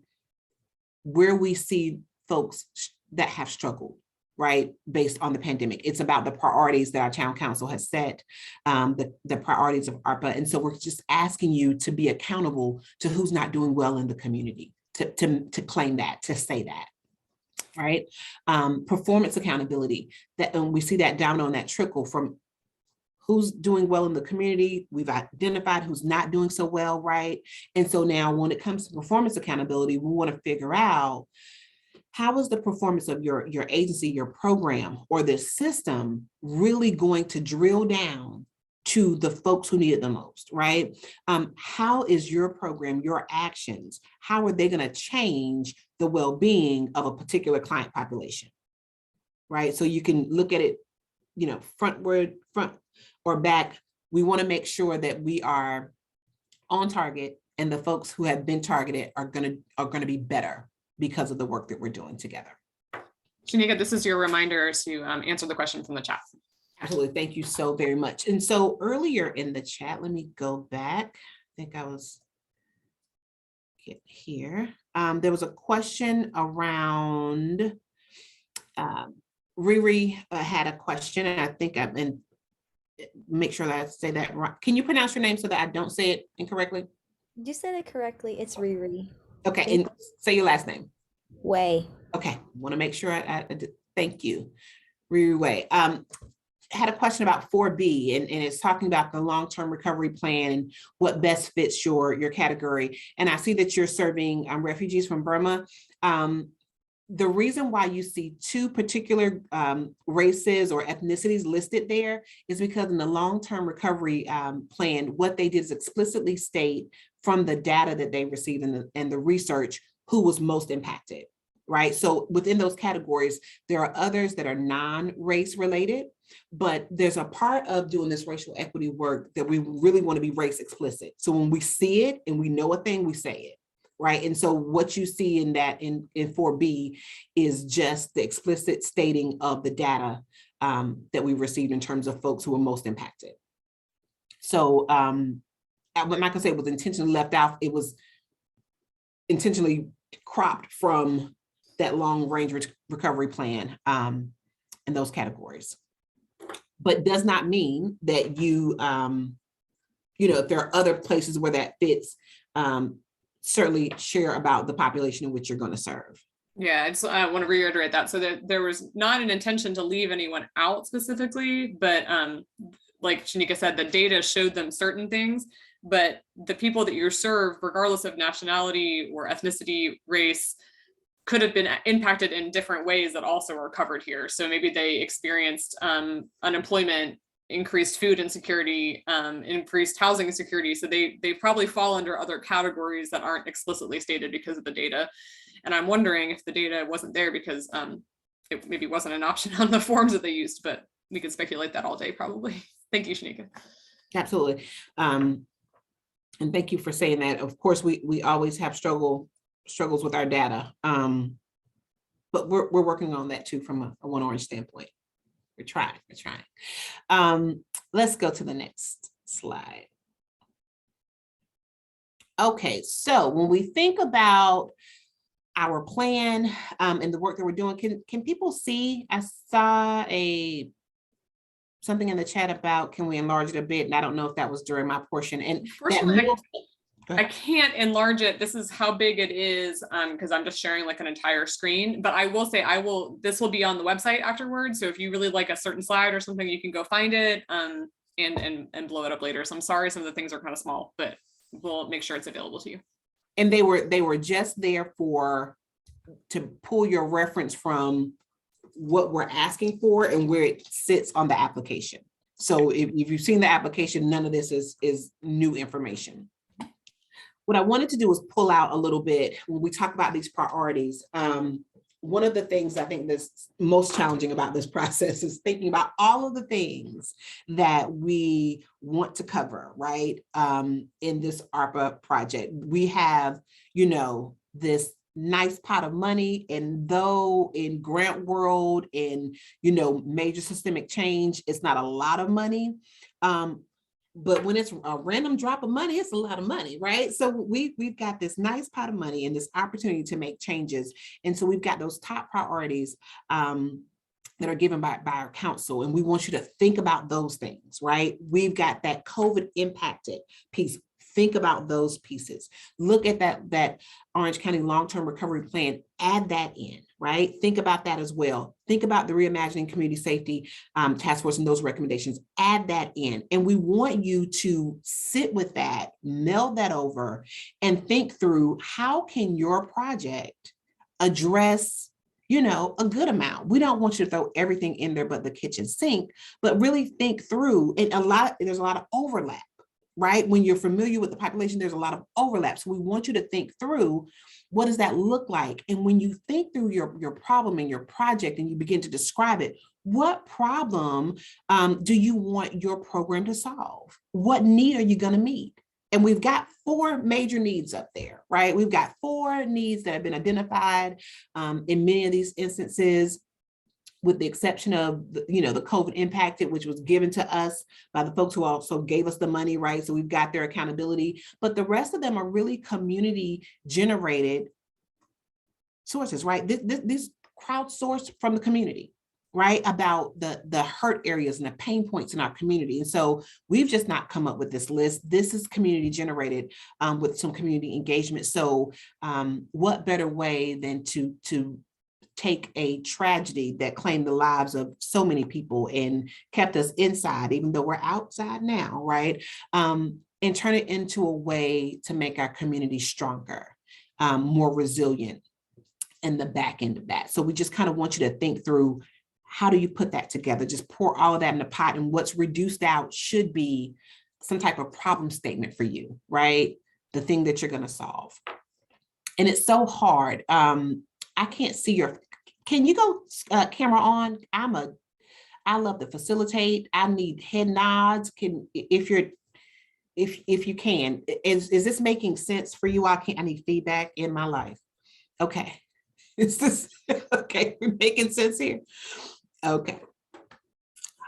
where we see folks that have struggled, right, based on the pandemic. It's about the priorities that our town council has set, the priorities of ARPA. And so we're just asking you to be accountable to who's not doing well in the community, to claim that, to say that. Right? Performance accountability, that we see that down on that trickle from who's doing well in the community. We've identified who's not doing so well, right? And so now when it comes to performance accountability, we want to figure out how is the performance of your agency, your program, or this system really going to drill down to the folks who need it the most, right? How is your program, your actions, how are they going to change the well-being of a particular client population, right? So you can look at it, front or back. We want to make sure that we are on target, and the folks who have been targeted are going to be better because of the work that we're doing together. Shanika, this is your reminder to answer the question from the chat. Absolutely. Thank you so very much. And so earlier in the chat, let me go back. I think I was here. There was a question around, Riri had a question, and I think make sure that I say that right. Can you pronounce your name so that I don't say it incorrectly? You said it correctly. It's Riri. Okay, and say your last name. Way. Okay, want to make sure I thank you. Riri Way. Had a question about 4B, and it's talking about the long-term recovery plan and what best fits your category. And I see that you're serving refugees from Burma. The reason why you see two particular races or ethnicities listed there is because in the long-term recovery plan, what they did is explicitly state from the data that they received and the research who was most impacted, right? So within those categories, there are others that are non-race related, but there's a part of doing this racial equity work that we really want to be race explicit. So when we see it and we know a thing, we say it, right? And so what you see in that in 4B is just the explicit stating of the data that we received in terms of folks who were most impacted. So I'm not gonna say it was intentionally left out, it was intentionally cropped from that long range recovery plan in those categories. But does not mean that you, if there are other places where that fits, certainly share about the population in which you're going to serve. Yeah, I want to reiterate that. So that there was not an intention to leave anyone out specifically, but like Shanika said, the data showed them certain things, but the people that you serve, regardless of nationality or ethnicity, race, could have been impacted in different ways that also are covered here. So maybe they experienced unemployment, increased food insecurity, increased housing insecurity. So they probably fall under other categories that aren't explicitly stated because of the data. And I'm wondering if the data wasn't there because it maybe wasn't an option on the forms that they used, but we could speculate that all day probably. Thank you, Shanika. Absolutely. And thank you for saying that. Of course, we always have struggles with our data, but we're working on that too from a One Orange standpoint. We're trying. Let's go to the next slide. Okay, so when we think about our plan and the work that we're doing, can people see? I saw something in the chat about, can we enlarge it a bit? And I don't know if that was during my portion. And I can't enlarge it. This is how big it is because I'm just sharing like an entire screen. But I will say this will be on the website afterwards. So if you really like a certain slide or something, you can go find it and blow it up later. So I'm sorry, some of the things are kind of small, but we'll make sure it's available to you. And they were just there to pull your reference from what we're asking for and where it sits on the application. So if you've seen the application, none of this is new information. What I wanted to do was pull out a little bit when we talk about these priorities. One of the things I think that's most challenging about this process is thinking about all of the things that we want to cover, right? In this ARPA project, we have, this nice pot of money, and though in grant world and, major systemic change, it's not a lot of money. But when it's a random drop of money, it's a lot of money, right? So we've got this nice pot of money and this opportunity to make changes. And so we've got those top priorities that are given by our council. And we want you to think about those things, right? We've got that COVID impacted piece. Think about those pieces. Look at that Orange County long-term recovery plan, add that in, right? Think about that as well. Think about the Reimagining Community Safety Task Force and those recommendations, add that in. And we want you to sit with that, meld that over, and think through how can your project address a good amount. We don't want you to throw everything in there but the kitchen sink, but really think through, and there's a lot of overlap. Right? When you're familiar with the population, there's a lot of overlap. So we want you to think through, what does that look like? And when you think through your problem and your project and you begin to describe it, what problem do you want your program to solve? What need are you going to meet? And we've got 4 major needs up there, right? We've got 4 needs that have been identified in many of these instances, with the exception of the COVID impacted, which was given to us by the folks who also gave us the money, right? So we've got their accountability, but the rest of them are really community generated sources, right? This crowdsourced from the community, right? About the hurt areas and the pain points in our community. And so we've just not come up with this list. This is community generated with some community engagement. So what better way than to take a tragedy that claimed the lives of so many people and kept us inside, even though we're outside now, right? And turn it into a way to make our community stronger, more resilient in the back end of that. So we just kind of want you to think through, how do you put that together? Just pour all of that in the pot, and what's reduced out should be some type of problem statement for you, right? The thing that you're going to solve. And it's so hard. I can't see can you go camera on? I love to facilitate. I need head nods. If you can, is this making sense for you? I need feedback in my life. Okay. Is this okay? We're making sense here. Okay.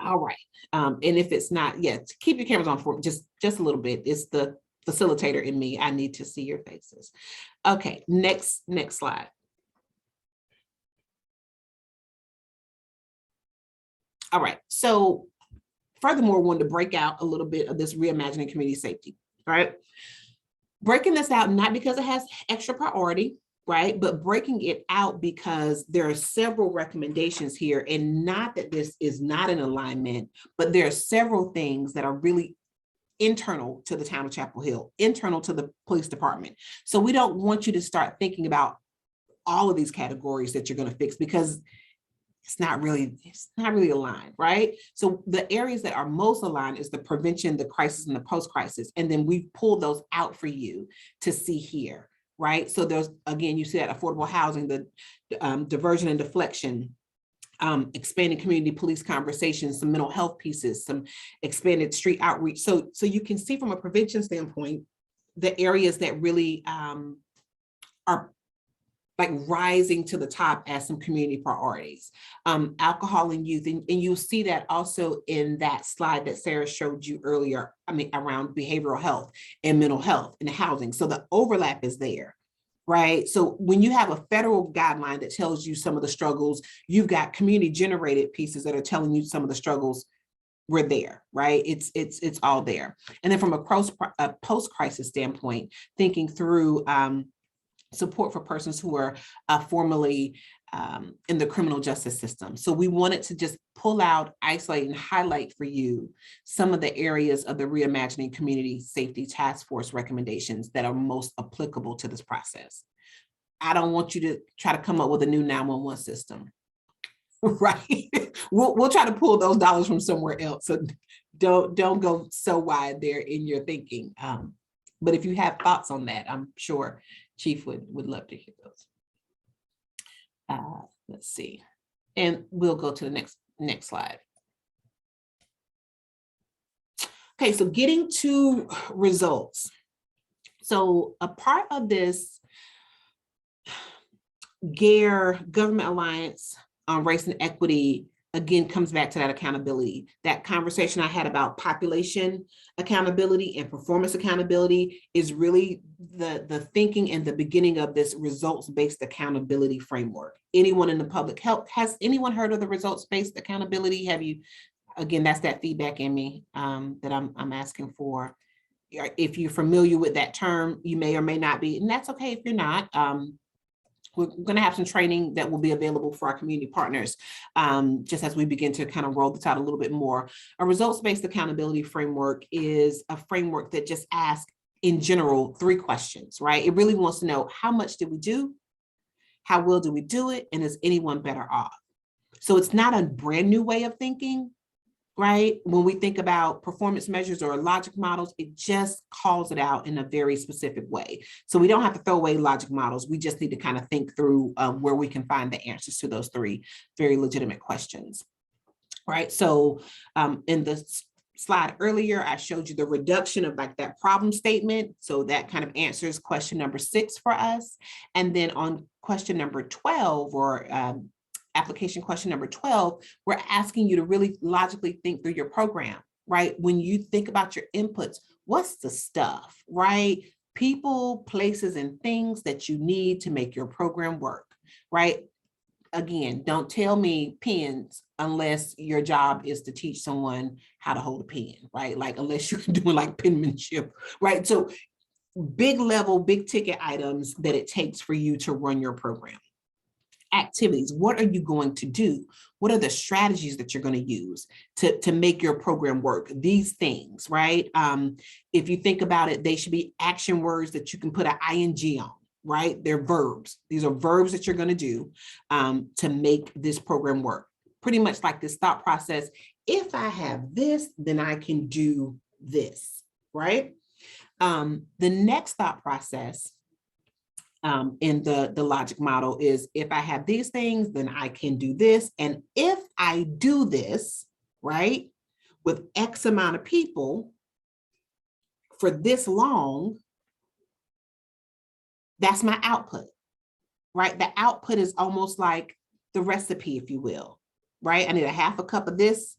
All right. And if it's not, keep your cameras on for just a little bit. It's the facilitator in me. I need to see your faces. Okay. Next slide. All right, so furthermore, wanted to break out a little bit of this reimagining community safety, right? Breaking this out, not because it has extra priority, right? But breaking it out because there are several recommendations here, and not that this is not in alignment, but there are several things that are really internal to the town of Chapel Hill, internal to the police department. So we don't want you to start thinking about all of these categories that you're going to fix, because it's not really aligned, right? So the areas that are most aligned is the prevention, the crisis, and the post-crisis. And then we've pulled those out for you to see here, right? So there's, again, you see that affordable housing, the diversion and deflection, expanding community police conversations, some mental health pieces, some expanded street outreach. So you can see from a prevention standpoint, the areas that really are like rising to the top as some community priorities. Alcohol and youth, and you'll see that also in that slide that Sarah showed you earlier, around behavioral health and mental health and housing. So the overlap is there, right? So when you have a federal guideline that tells you some of the struggles, you've got community generated pieces that are telling you some of the struggles. We're there, right? It's all there. And then from a post-crisis standpoint, thinking through support for persons who are formerly in the criminal justice system. So we wanted to just pull out, isolate, and highlight for you some of the areas of the Reimagining Community Safety Task Force recommendations that are most applicable to this process. I don't want you to try to come up with a new 911 system, right? We'll try to pull those dollars from somewhere else. So don't go so wide there in your thinking. But if you have thoughts on that, I'm sure Chief would love to hear those. Let's see, and we'll go to the next slide. Okay, so getting to results. So a part of this GARE, Government Alliance on Race and Equity, again, comes back to that accountability. That conversation I had about population accountability and performance accountability is really the thinking and the beginning of this results-based accountability framework. Anyone in the public health, has anyone heard of the results-based accountability? Have you, again, that's that feedback in me that I'm asking for. If you're familiar with that term, you may or may not be, and that's okay if you're not. We're going to have some training that will be available for our community partners just as we begin to kind of roll this out a little bit more. A results-based accountability framework is a framework that just asks, in general, 3 questions, right? It really wants to know, how much did we do? How well do we do it? And is anyone better off? So it's not a brand new way of thinking, right? When we think about performance measures or logic models, it just calls it out in a very specific way. So we don't have to throw away logic models. We just need to kind of think through where we can find the answers to those 3 very legitimate questions, right? So in the slide earlier, I showed you the reduction of like that problem statement. So that kind of answers question number 6 for us. And then on question number 12, or application question number 12, we're asking you to really logically think through your program, right? When you think about your inputs, what's the stuff, right? People, places, and things that you need to make your program work, right? Again, don't tell me pens unless your job is to teach someone how to hold a pen, right? Like, unless you're doing like penmanship, right? So big level, big ticket items that it takes for you to run your program. Activities, what are you going to do? What are the strategies that you're going to use to make your program work? These things, right? If you think about it, they should be action words that you can put an ing on, right? They're verbs. These are verbs that you're going to do to make this program work. Pretty much like this thought process. If I have this, then I can do this, right? The next thought process in the logic model is, if I have these things, then I can do this. And if I do this, right, with X amount of people for this long, that's my output, right? The output is almost like the recipe, if you will, right? I need a half a cup of this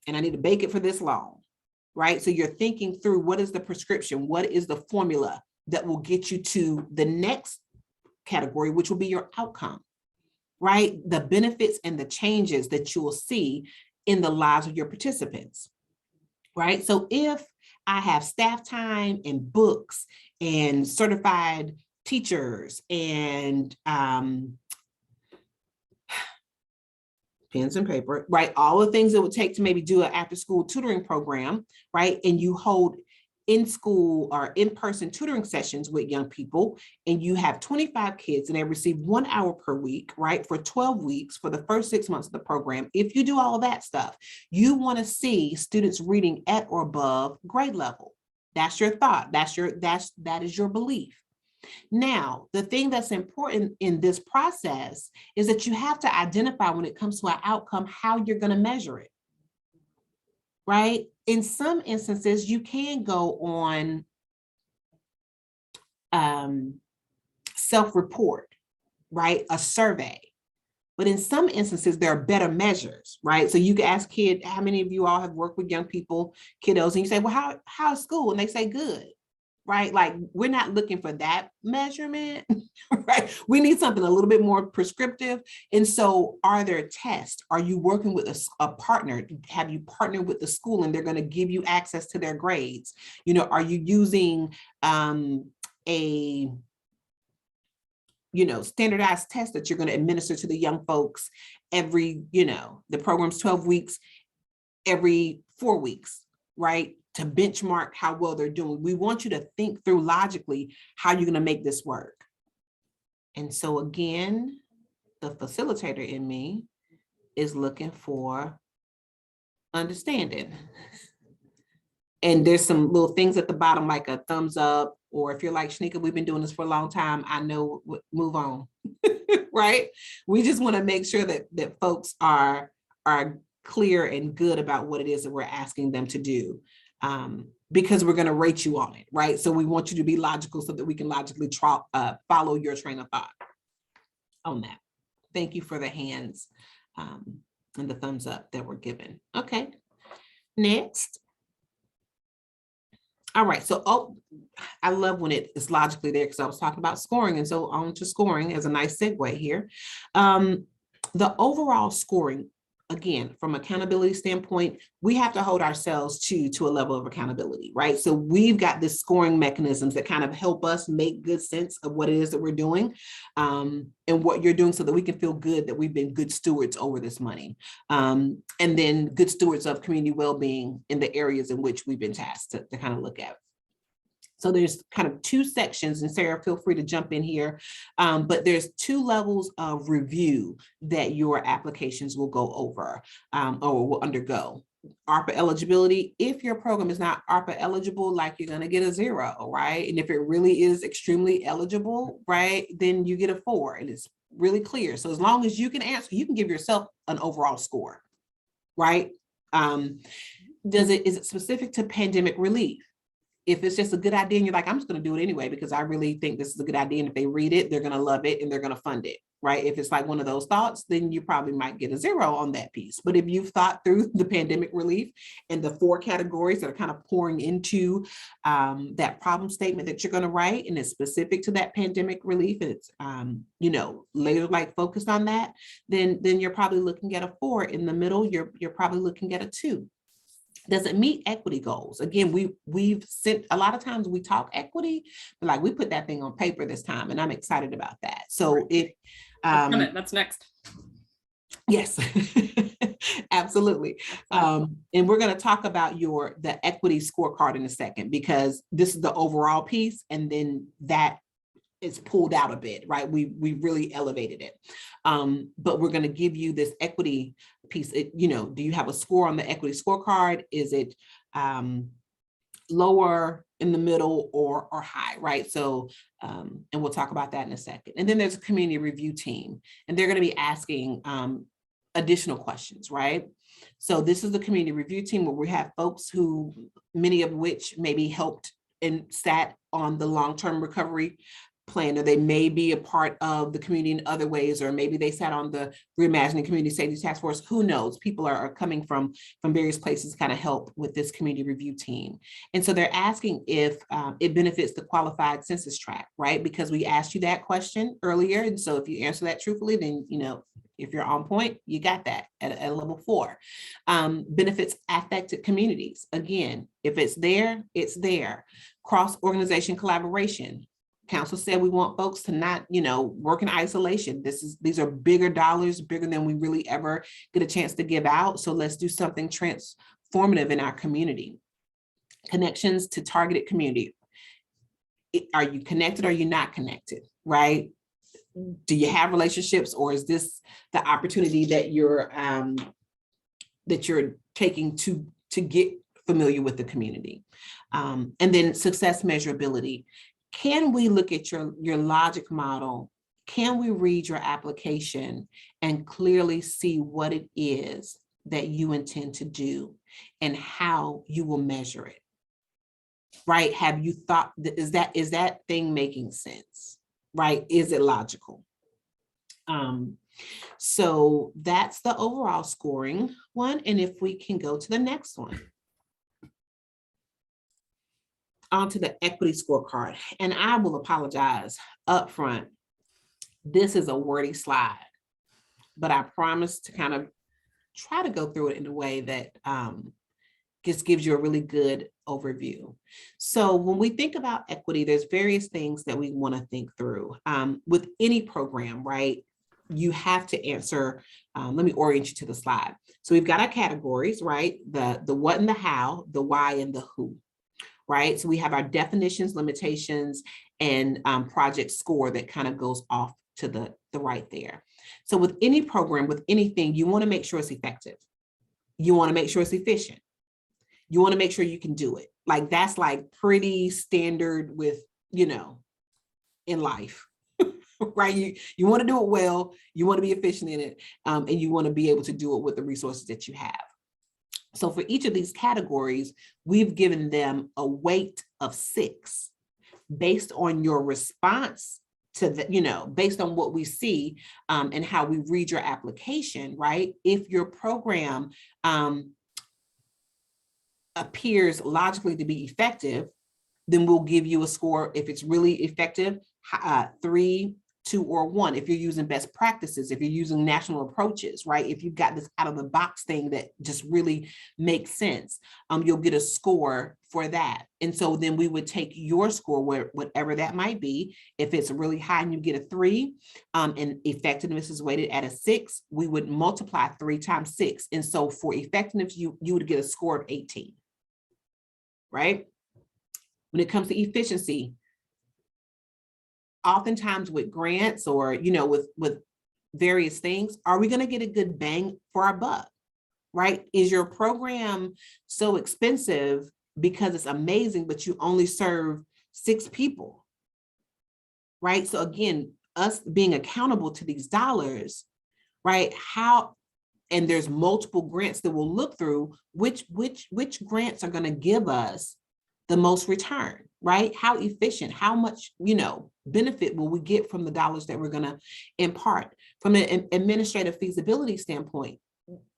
and I need to bake it for this long, right? So you're thinking through, what is the prescription? What is the formula that will get you to the next category, which will be your outcome, right? The benefits and the changes that you will see in the lives of your participants, right? So if I have staff time and books and certified teachers and pens and paper, right? All the things it would take to maybe do an after school tutoring program, right? And you hold in-school or in-person tutoring sessions with young people, and you have 25 kids and they receive 1 hour per week, right? For 12 weeks for the first 6 months of the program. If you do all of that stuff, you want to see students reading at or above grade level. That's your thought. That is your belief. Now, the thing that's important in this process is that you have to identify, when it comes to an outcome, how you're going to measure it, right? In some instances, you can go on self-report, right? A survey. But in some instances, there are better measures, right? So you can ask kid, how many of you all have worked with young people, kiddos, and you say, well, how's school? And they say, good, right? Like, we're not looking for that measurement, right? We need something a little bit more prescriptive. And so are there tests? Are you working with a partner? Have you partnered with the school and they're going to give you access to their grades? You know, are you using a standardized test that you're going to administer to the young folks every, the program's 12 weeks, every 4 weeks, right? To benchmark how well they're doing. We want you to think through logically how you're going to make this work. And so again, the facilitator in me is looking for understanding. And there's some little things at the bottom, like a thumbs up, or if you're like, Shanika, we've been doing this for a long time, I know, move on, right? We just want to make sure that folks are clear and good about what it is that we're asking them to do, because we're going to rate you on it, right? So we want you to be logical so that we can logically follow your train of thought on that. Thank you for the hands and the thumbs up that were given. Okay, next. All right, so I love when it is logically there, because I was talking about scoring, and so on to scoring as a nice segue here. The overall scoring, again, from accountability standpoint, we have to hold ourselves to a level of accountability, right? So we've got this scoring mechanisms that kind of help us make good sense of what it is that we're doing, and what you're doing, so that we can feel good that we've been good stewards over this money, and then good stewards of community well-being in the areas in which we've been tasked to kind of look at. So there's kind of two sections, and Sarah, feel free to jump in here, but there's two levels of review that your applications will go over or will undergo. ARPA eligibility, if your program is not ARPA eligible, like, you're going to get a 0, right? And if it really is extremely eligible, right, then you get a 4, and it's really clear. So as long as you can answer, you can give yourself an overall score, right? Is it specific to pandemic relief? If it's just a good idea and you're like, I'm just going to do it anyway, because I really think this is a good idea, and if they read it, they're going to love it and they're going to fund it, right? If it's like one of those thoughts, then you probably might get a 0 on that piece. But if you've thought through the pandemic relief and the 4 categories that are kind of pouring into that problem statement that you're going to write, and it's specific to that pandemic relief, and it's later like focused on that, then you're probably looking at a 4. In the middle, you're probably looking at a 2. Does it meet equity goals? Again, we've sent, a lot of times we talk equity, but like, we put that thing on paper this time, and I'm excited about that. So if that's next. Yes, absolutely. And we're going to talk about the equity scorecard in a second, because this is the overall piece, and then that is pulled out a bit, right? We really elevated it. But we're going to give you this equity piece. Do you have a score on the equity scorecard? Is it lower, in the middle, or high, right? So, and we'll talk about that in a second. And then there's a community review team, and they're going to be asking additional questions, right? So this is the community review team, where we have folks who, many of which maybe helped and sat on the long-term recovery plan, or they may be a part of the community in other ways, or maybe they sat on the Reimagining Community Safety Task Force. Who knows? People are coming from various places to kind of help with this community review team. And so they're asking if it benefits the qualified census tract, right? Because we asked you that question earlier. And so if you answer that truthfully, then, if you're on point, you got that at a level 4. Benefits affected communities. Again, if it's there, it's there. Cross-organization collaboration. Council said we want folks to not, work in isolation. These are bigger dollars, bigger than we really ever get a chance to give out. So let's do something transformative in our community. Connections to targeted community. Are you connected or are you not connected, right? Do you have relationships, or is this the opportunity that you're taking to get familiar with the community? And then success measurability. Can we look at your logic model? Can we read your application and clearly see what it is that you intend to do and how you will measure it? Right? Have you thought, is that thing making sense? Right? Is it logical? So that's the overall scoring one. And if we can go to the next one. Onto the equity scorecard. And I will apologize up front. This is a wordy slide, but I promise to kind of try to go through it in a way that just gives you a really good overview. So when we think about equity, there's various things that we want to think through. With any program, right, you have to answer, let me orient you to the slide. So we've got our categories, right? The what and the how, the why and the who, right? So we have our definitions, limitations, and project score that kind of goes off to the right there. So with any program, with anything, you want to make sure it's effective. You want to make sure it's efficient. You want to make sure you can do it. Like that's like pretty standard with, in life, right? You want to do it well, you want to be efficient in it, and you want to be able to do it with the resources that you have. So for each of these categories, we've given them a weight of 6 based on your response to the, based on what we see and how we read your application, right? If your program appears logically to be effective, then we'll give you a score. If it's really effective, 3, 2, or 1. If you're using best practices, if you're using national approaches, right? If you've got this out of the box thing that just really makes sense, you'll get a score for that. And so then we would take your score, whatever that might be. If it's really high and you get a 3, and effectiveness is weighted at a 6, we would multiply 3 times 6. And so for effectiveness, you would get a score of 18, right? When it comes to efficiency, oftentimes with grants or, with various things, are we going to get a good bang for our buck, right? Is your program so expensive because it's amazing, but you only serve 6 people, right? So again, us being accountable to these dollars, right? And there's multiple grants that we'll look through, which grants are going to give us the most return, right? How efficient, how much, benefit will we get from the dollars that we're going to impart? From an administrative feasibility standpoint,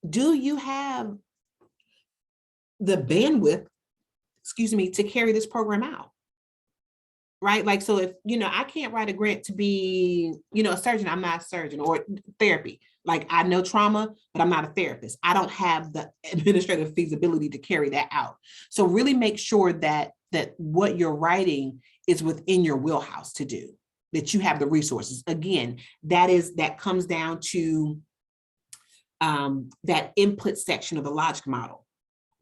do you have the bandwidth, to carry this program out? Right? Like, so if, I can't write a grant to be, a surgeon, I'm not a surgeon, or therapy. Like I know trauma, but I'm not a therapist. I don't have the administrative feasibility to carry that out. So really make sure that what you're writing is within your wheelhouse to do, that you have the resources. Again, that comes down to that input section of the logic model,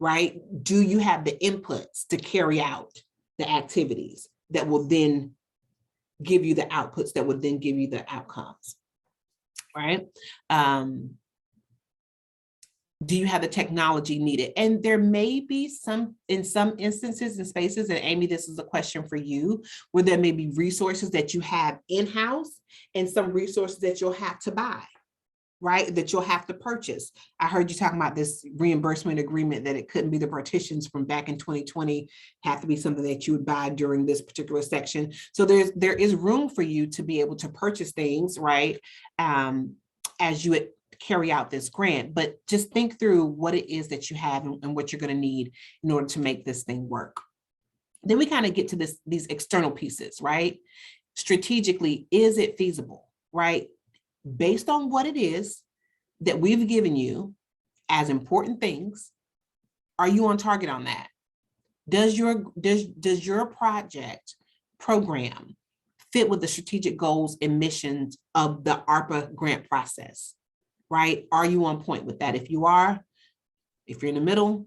right? Do you have the inputs to carry out the activities that will then give you the outputs that would then give you the outcomes, right? Do you have the technology needed? And there may be in some instances and spaces, and Amy, this is a question for you, where there may be resources that you have in-house and some resources that you'll have to buy, right? That you'll have to purchase. I heard you talking about this reimbursement agreement, that it couldn't be the partitions from back in 2020, have to be something that you would buy during this particular section. So there is room for you to be able to purchase things, right? As you carry out this grant, but just think through what it is that you have and what you're going to need in order to make this thing work. Then we kind of get to these external pieces, right? Strategically, is it feasible, right? Based on what it is that we've given you as important things, are you on target on that? Does your project program fit with the strategic goals and missions of the ARPA grant process, right? Are you on point with that? If you are, if you're in the middle,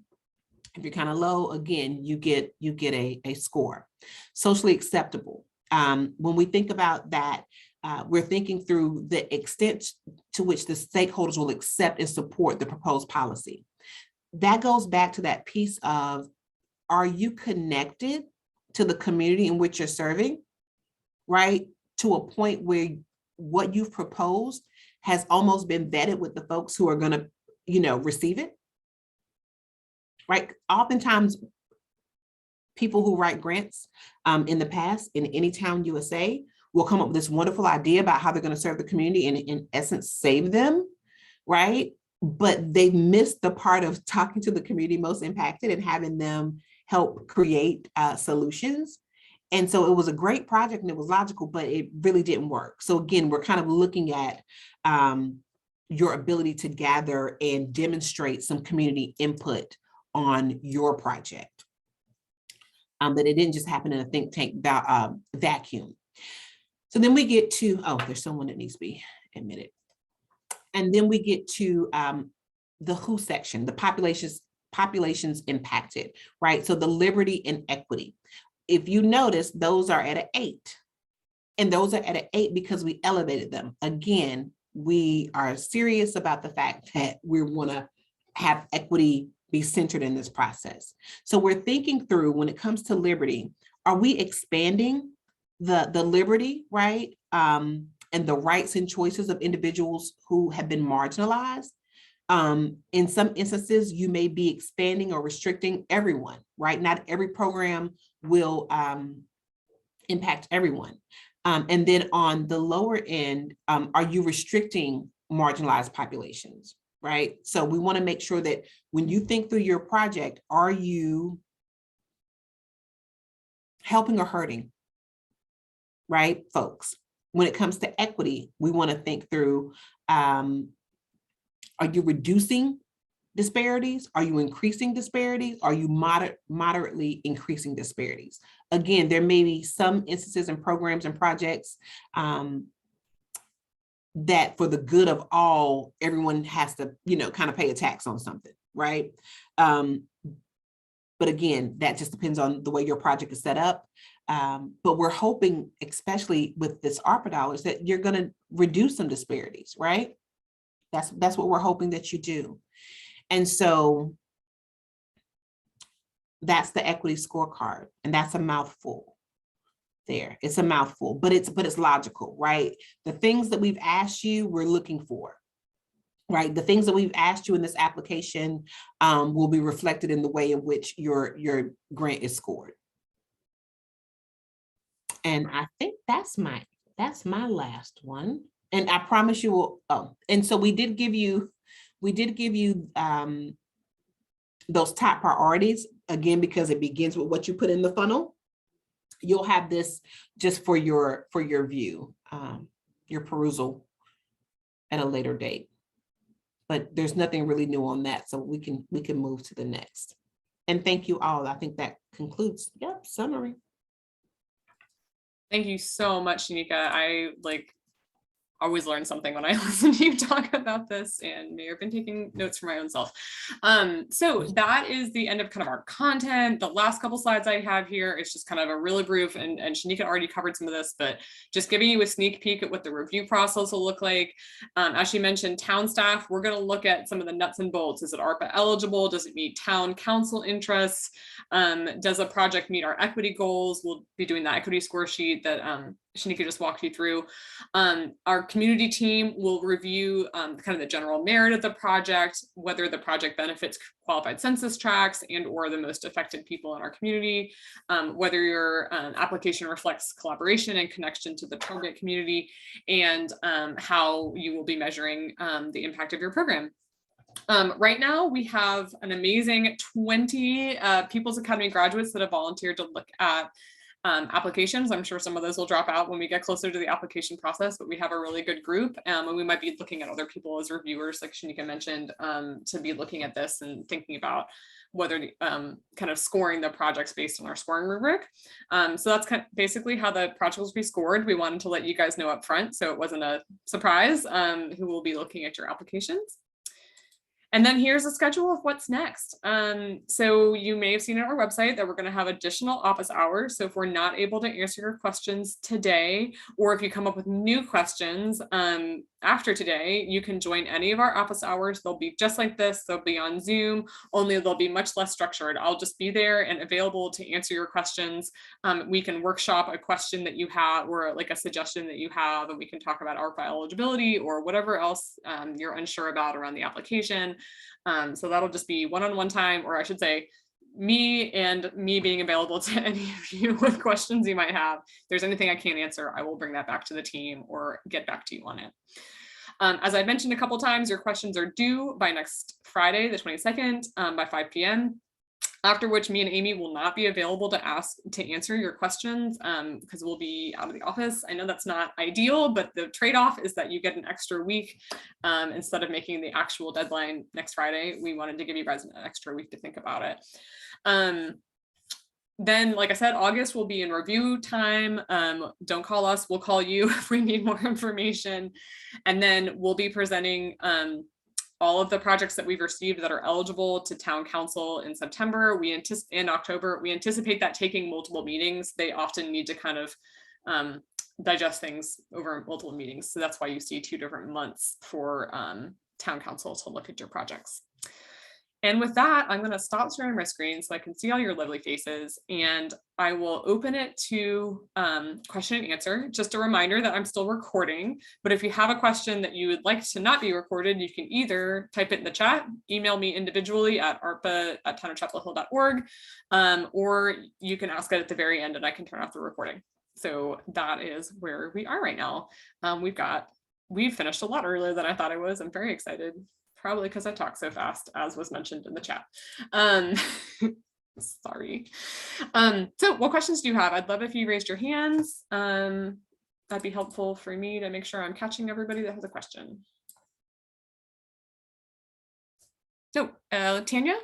if you're kind of low, again, you get a score. Socially acceptable. When we think about that, we're thinking through the extent to which the stakeholders will accept and support the proposed policy. That goes back to that piece of, are you connected to the community in which you're serving, right? To a point where what you've proposed has almost been vetted with the folks who are going to, receive it, right? Oftentimes, people who write grants in the past in Anytown USA will come up with this wonderful idea about how they're going to serve the community and in essence, save them, right? But they missed the part of talking to the community most impacted and having them help create solutions. And so it was a great project and it was logical, but it really didn't work. So again, we're kind of looking at your ability to gather and demonstrate some community input on your project. But it didn't just happen in a think tank vacuum. So then we get to, oh, there's someone that needs to be admitted. And then we get to the who section, the populations impacted, right? So the liberty and equity. If you notice, those are at an 8. And those are at an 8 because we elevated them. Again, we are serious about the fact that we want to have equity be centered in this process. So we're thinking through, when it comes to liberty, are we expanding the liberty, right? And the rights and choices of individuals who have been marginalized? In some instances, you may be expanding or restricting everyone, right? Not every program will impact everyone. And then on the lower end, are you restricting marginalized populations, right? So we want to make sure that when you think through your project, are you helping or hurting, right, folks? When it comes to equity, we want to think through, are you reducing disparities? Are you increasing disparities? Are you moderately increasing disparities? Again, there may be some instances and programs and projects that for the good of all, everyone has to, kind of pay a tax on something, right? But again, that just depends on the way your project is set up. But we're hoping, especially with this ARPA dollars, that you're going to reduce some disparities, right? That's what we're hoping that you do. And so that's the equity scorecard, and that's a mouthful there. It's a mouthful, but it's logical, right? The things that we've asked you, we're looking for, right? The things that we've asked you in this application will be reflected in the way in which your grant is scored. And I think that's my last one. And I promise you will, and so we did give you those top priorities, again, because it begins with what you put in the funnel. You'll have this just for your view, your perusal at a later date. But there's nothing really new on that, so we can move to the next. And thank you all. I think that concludes, summary. Thank you so much, Shanika. I always learn something when I listen to you talk about this, and may have been taking notes for my own self. So that is the end of kind of our content. The last couple slides I have here is just kind of a really brief, and Shanika already covered some of this, but just giving you a sneak peek at what the review process will look like. As she mentioned, town staff, we're going to look at some of the nuts and bolts. Is it ARPA eligible? Does it meet town council interests? Does a project meet our equity goals? We'll be doing that equity score sheet that Shanika just walked you through. Our community team will review kind of the general merit of the project, whether the project benefits qualified census tracts and or the most affected people in our community, whether your application reflects collaboration and connection to the target community, and how you will be measuring the impact of your program. Right now, we have an amazing 20 People's Academy graduates that have volunteered to look at applications. I'm sure some of those will drop out when we get closer to the application process, but we have a really good group, and we might be looking at other people as reviewers, like Shanika mentioned, to be looking at this and thinking about whether kind of scoring the projects based on our scoring rubric. So that's basically how the project will be scored. We wanted to let you guys know up front, so it wasn't a surprise who will be looking at your applications. And then here's a schedule of what's next. So you may have seen on our website that we're going to have additional office hours. So if we're not able to answer your questions today, or if you come up with new questions after today, you can join any of our office hours. They'll be just like this. They'll be on Zoom, only they'll be much less structured. I'll just be there and available to answer your questions. We can workshop a question that you have, or like a suggestion that you have, and we can talk about ARPA eligibility or whatever else you're unsure about around the application. So that'll just be one-on-one time, or I should say, me being available to any of you with questions you might have. If there's anything I can't answer, I will bring that back to the team or get back to you on it. As I mentioned a couple times, your questions are due by next Friday, the 22nd, by 5 p.m. After which me and Amy will not be available to answer your questions because we'll be out of the office. I know that's not ideal, but the trade-off is that you get an extra week instead of making the actual deadline next Friday. We wanted to give you guys an extra week to think about it. Then, like I said, August will be in review time. Don't call us, we'll call you if we need more information. And then we'll be presenting all of the projects that we've received that are eligible to town council in September. In October. We anticipate that taking multiple meetings. They often need to kind of digest things over multiple meetings. So that's why you see 2 different months for town council to look at your projects. And with that, I'm going to stop sharing my screen so I can see all your lovely faces, and I will open it to question and answer. Just a reminder that I'm still recording, but if you have a question that you would like to not be recorded, you can either type it in the chat, email me individually at arpa@townofchapelhill.org, or you can ask it at the very end and I can turn off the recording. So that is where we are right now. We've finished a lot earlier than I thought I was. I'm very excited. Probably because I talk so fast, as was mentioned in the chat. Sorry. So what questions do you have? I'd love if you raised your hands. That'd be helpful for me to make sure I'm catching everybody that has a question. So Tanya?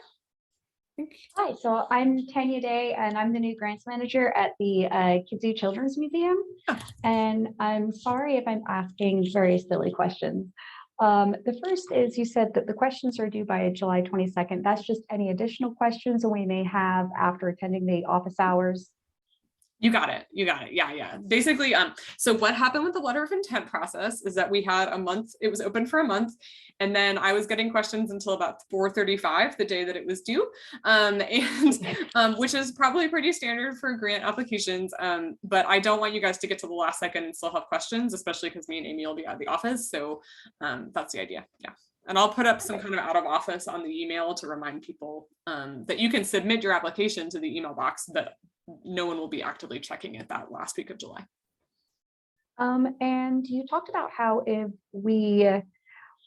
Hi, so I'm Tanya Day, and I'm the new grants manager at the Kidsie Children's Museum. Oh. And I'm sorry if I'm asking very silly questions. The first is, you said that the questions are due by July 22nd. That's just any additional questions that we may have after attending the office hours. You got it. Yeah. Basically, so what happened with the letter of intent process is that we had a month, it was open for a month, and then I was getting questions until about 4:35, the day that it was due, which is probably pretty standard for grant applications. But I don't want you guys to get to the last second and still have questions, especially because me and Amy will be out of the office. So that's the idea. Yeah. And I'll put up some kind of out of office on the email to remind people that you can submit your application to the email box, but no one will be actively checking it that last week of July. And you talked about how if we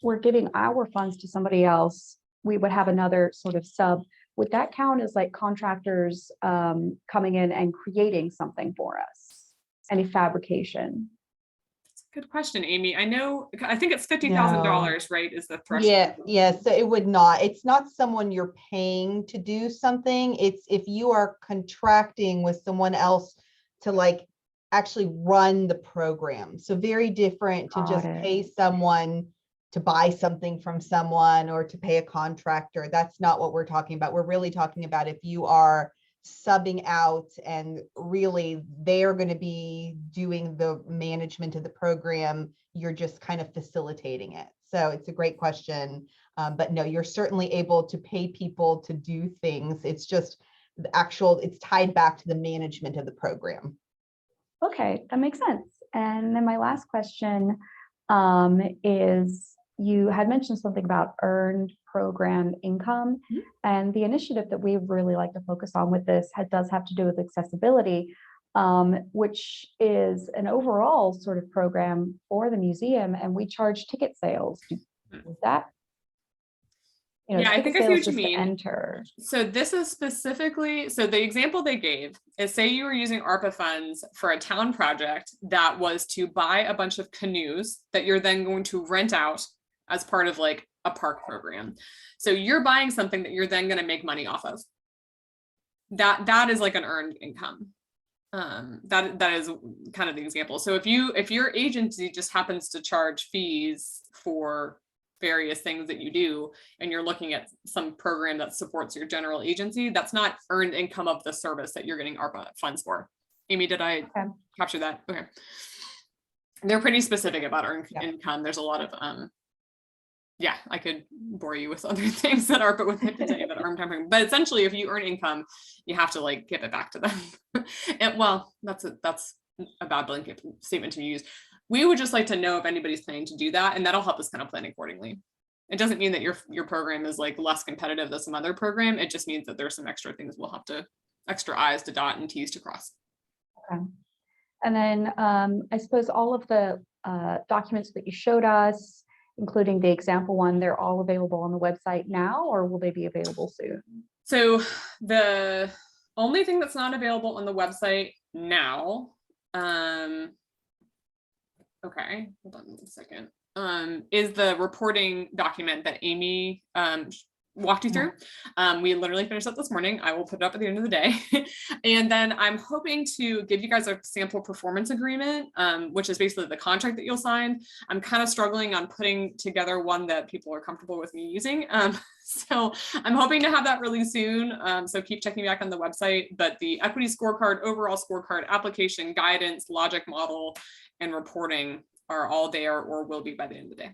were giving our funds to somebody else, we would have another sort of sub. Would that count as like contractors coming in and creating something for us? Any fabrication? Good question, Amy. I think it's $50,000, right? Is the threshold? Yeah. So it would not. It's not someone you're paying to do something. It's if you are contracting with someone else to like actually run the program. So very different to just pay someone to buy something from someone or to pay a contractor. That's not what we're talking about. We're really talking about if you are subbing out and really they're going to be doing the management of the program, you're just kind of facilitating it. So it's a great question, but no, you're certainly able to pay people to do things. It's just it's tied back to the management of the program. Okay, that makes sense. And then my last question is, you had mentioned something about earned program income, and the initiative that we really like to focus on with this does have to do with accessibility, which is an overall sort of program for the museum, and we charge ticket sales. Is that? Yeah, I think I see what you mean. Enter. So this is specifically, so the example they gave is, say you were using ARPA funds for a town project that was to buy a bunch of canoes that you're then going to rent out as part of like a park program. So you're buying something that you're then going to make money off of. That is like an earned income. That is kind of the example. So if your agency just happens to charge fees for various things that you do, and you're looking at some program that supports your general agency, that's not earned income of the service that you're getting ARPA funds for. Amy, did I capture that? Okay. They're pretty specific about earned income. There's a lot of yeah, I could bore you with other things that ARPA would like to tell you about earned income, but essentially if you earn income, you have to like give it back to them. And well, that's a bad blanket statement to use. We would just like to know if anybody's planning to do that, and that'll help us kind of plan accordingly. it doesn't mean that your program is like less competitive than some other program. It just means that there's some extra things we'll have to, extra I's to dot and T's to cross. Okay. And then I suppose all of the documents that you showed us, including the example one, they're all available on the website now, or will they be available soon? So the only thing that's not available on the website now, okay, hold on one second, is the reporting document that Amy walked you through. We literally finished that this morning. I will put it up at the end of the day. And then I'm hoping to give you guys a sample performance agreement, which is basically the contract that you'll sign. I'm kind of struggling on putting together one that people are comfortable with me using. So I'm hoping to have that really soon. So keep checking back on the website, but the equity scorecard, overall scorecard, application, guidance, logic model, and reporting are all there or will be by the end of the day.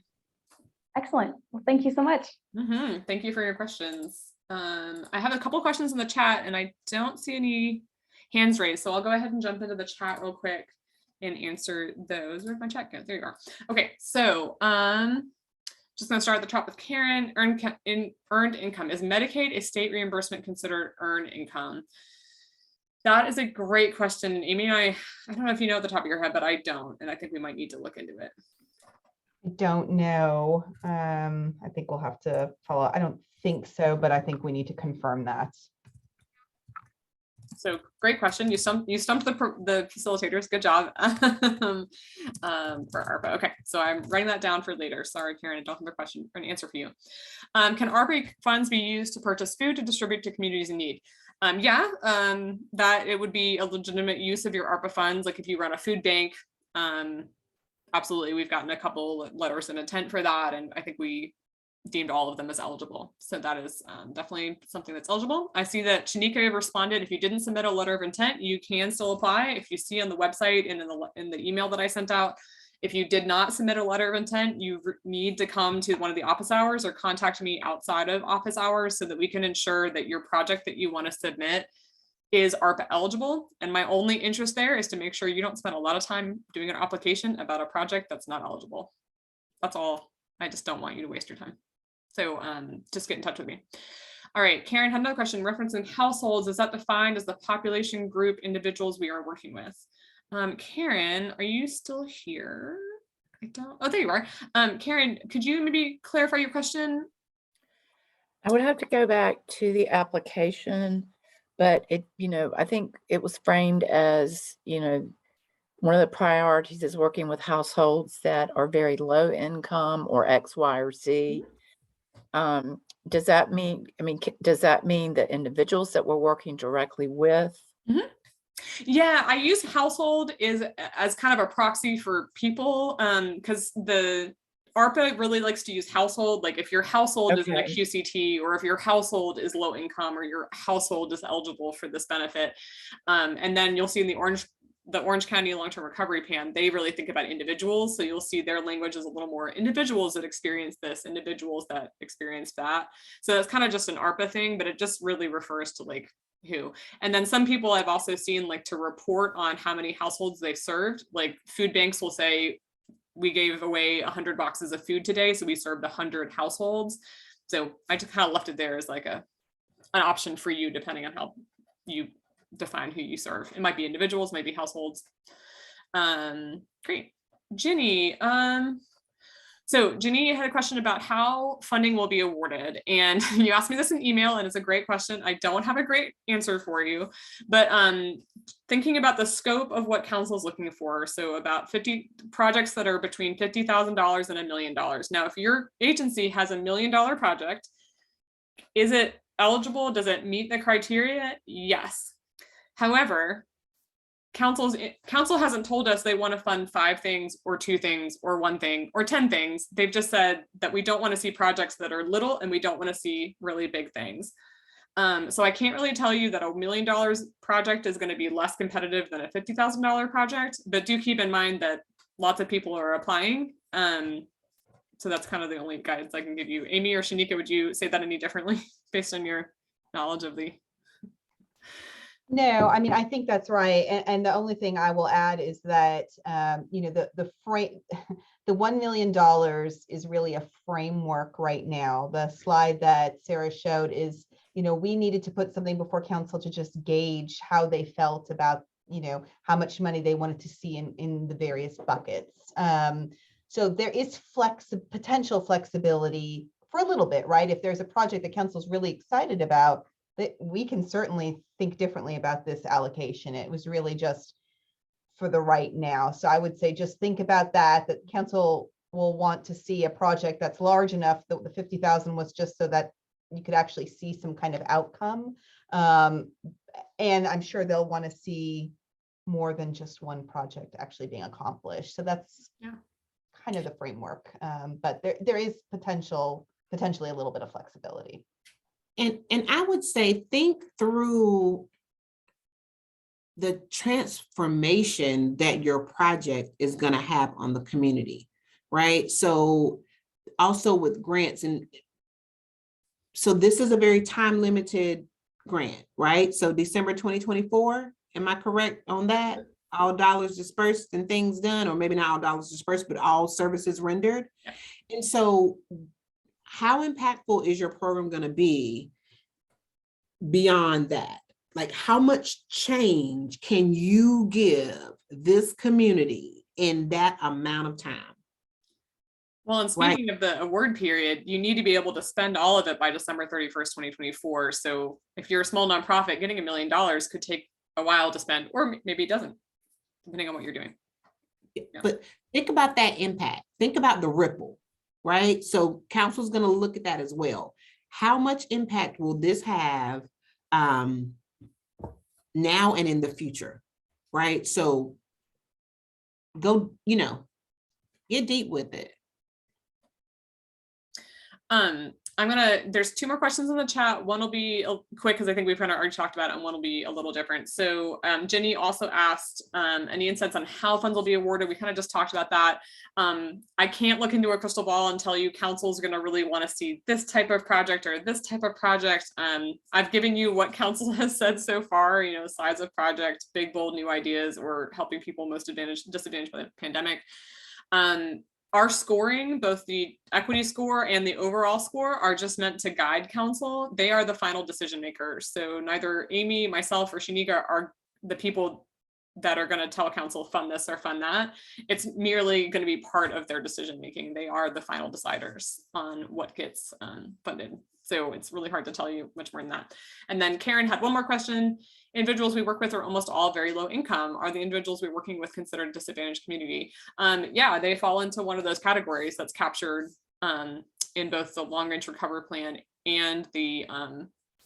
Excellent. Well, thank you so much. Thank you for your questions. I have a couple questions in the chat and I don't see any hands raised. So I'll go ahead and jump into the chat real quick and answer those. Where'd my chat go? There you are. Okay, so just gonna start at the top with Karen. Earned income. Is Medicaid a state reimbursement considered earned income? That is a great question. Amy and I don't know if you know at the top of your head, but I don't. And I think we might need to look into it. I don't know. I think we'll have to follow. I don't think so, but I think we need to confirm that. So great question. You stumped the facilitators. Good job for ARPA. Okay, so I'm writing that down for later. Sorry, Karen, I don't have a question or an answer for you. Can ARPA funds be used to purchase food to distribute to communities in need? Yeah, that it would be a legitimate use of your ARPA funds. Like if you run a food bank, absolutely. We've gotten a couple letters of intent for that, and I think we deemed all of them as eligible. So that is definitely something that's eligible. I see that Shanika responded, if you didn't submit a letter of intent, you can still apply. If you see on the website and in the email that I sent out, if you did not submit a letter of intent, you need to come to one of the office hours or contact me outside of office hours so that we can ensure that your project that you want to submit is ARPA eligible. And my only interest there is to make sure you don't spend a lot of time doing an application about a project that's not eligible. That's all. I just don't want you to waste your time. So just get in touch with me. All right, Karen had another question referencing households. Is that defined as the population group individuals we are working with? Karen, are you still here? I don't, oh, there you are. Karen, could you maybe clarify your question? I would have to go back to the application, but it, I think it was framed as, one of the priorities is working with households that are very low income or X, Y, or Z. Does that mean, does that mean that individuals that we're working directly with? Mm-hmm. Yeah, I use household as kind of a proxy for people, because the ARPA really likes to use household. Like if your household is in a QCT, or if your household is low income, or your household is eligible for this benefit. And then you'll see in the Orange County long-term recovery plan, they really think about individuals. So you'll see their language is a little more individuals that experience this, individuals that experience that. So that's kind of just an ARPA thing, but it just really refers to like who. And then some people I've also seen like to report on how many households they've served. Like food banks will say, we gave away 100 boxes of food today, so we served 100 households. So I just kind of left it there as like an option for you, depending on how you define who you serve. It might be individuals, might be households. Great. Ginny, so Ginny had a question about how funding will be awarded. And you asked me this in email, and it's a great question. I don't have a great answer for you, but thinking about the scope of what council is looking for. So about 50 projects that are between $50,000 and $1 million. Now, if your agency has $1 million project, is it eligible? Does it meet the criteria? Yes. However, council hasn't told us they want to fund 5 things or 2 things or 1 thing or 10 things. They've just said that we don't want to see projects that are little and we don't want to see really big things. So I can't really tell you that $1 million project is going to be less competitive than a $50,000 project, but do keep in mind that lots of people are applying. So that's kind of the only guidance I can give you. Amy or Shanika, would you say that any differently based on your knowledge of the No, I mean, I think that's right. And the only thing I will add is that, the frame, the $1 million is really a framework right now. The slide that Sarah showed is, we needed to put something before council to just gauge how they felt about, how much money they wanted to see in the various buckets. So there is potential flexibility for a little bit, right? If there's a project that council's really excited about, that we can certainly think differently about this allocation. It was really just for the right now. So I would say just think about that council will want to see a project that's large enough that the 50,000 was just so that you could actually see some kind of outcome. And I'm sure they'll want to see more than just one project actually being accomplished. So that's kind of the framework. But there is potentially a little bit of flexibility. And I would say, think through the transformation that your project is going to have on the community, right? So also with grants, and so this is a very time limited grant, right? So December 2024, am I correct on that? All dollars dispersed and things done, or maybe not all dollars dispersed, but all services rendered. Yeah. And so how impactful is your program going to be beyond that? Like, how much change can you give this community in that amount of time? Well, and speaking of the award period, you need to be able to spend all of it by December 31st, 2024. So if you're a small nonprofit, getting $1 million could take a while to spend, or maybe it doesn't, depending on what you're doing. Yeah. But think about that impact. Think about the ripple, right? So council's going to look at that as well. How much impact will this have now and in the future, right? So go, get deep with it. There's two more questions in the chat. One will be quick because I think we've kind of already talked about it, and one will be a little different. So Jenny also asked any insights on how funds will be awarded. We kind of just talked about that. I can't look into a crystal ball and tell you council's going to really want to see this type of project or this type of project. I've given you what council has said so far, size of project, big, bold, new ideas, or helping people most disadvantaged by the pandemic. Our scoring, both the equity score and the overall score, are just meant to guide council. They are the final decision makers. So neither Amy, myself, or Shanika are the people that are going to tell council fund this or fund that. It's merely going to be part of their decision making. They are the final deciders on what gets funded. So it's really hard to tell you much more than that. And then Karen had one more question. Individuals we work with are almost all very low income. Are the individuals we're working with considered a disadvantaged community? Yeah, they fall into one of those categories that's captured in both the long range recovery plan and the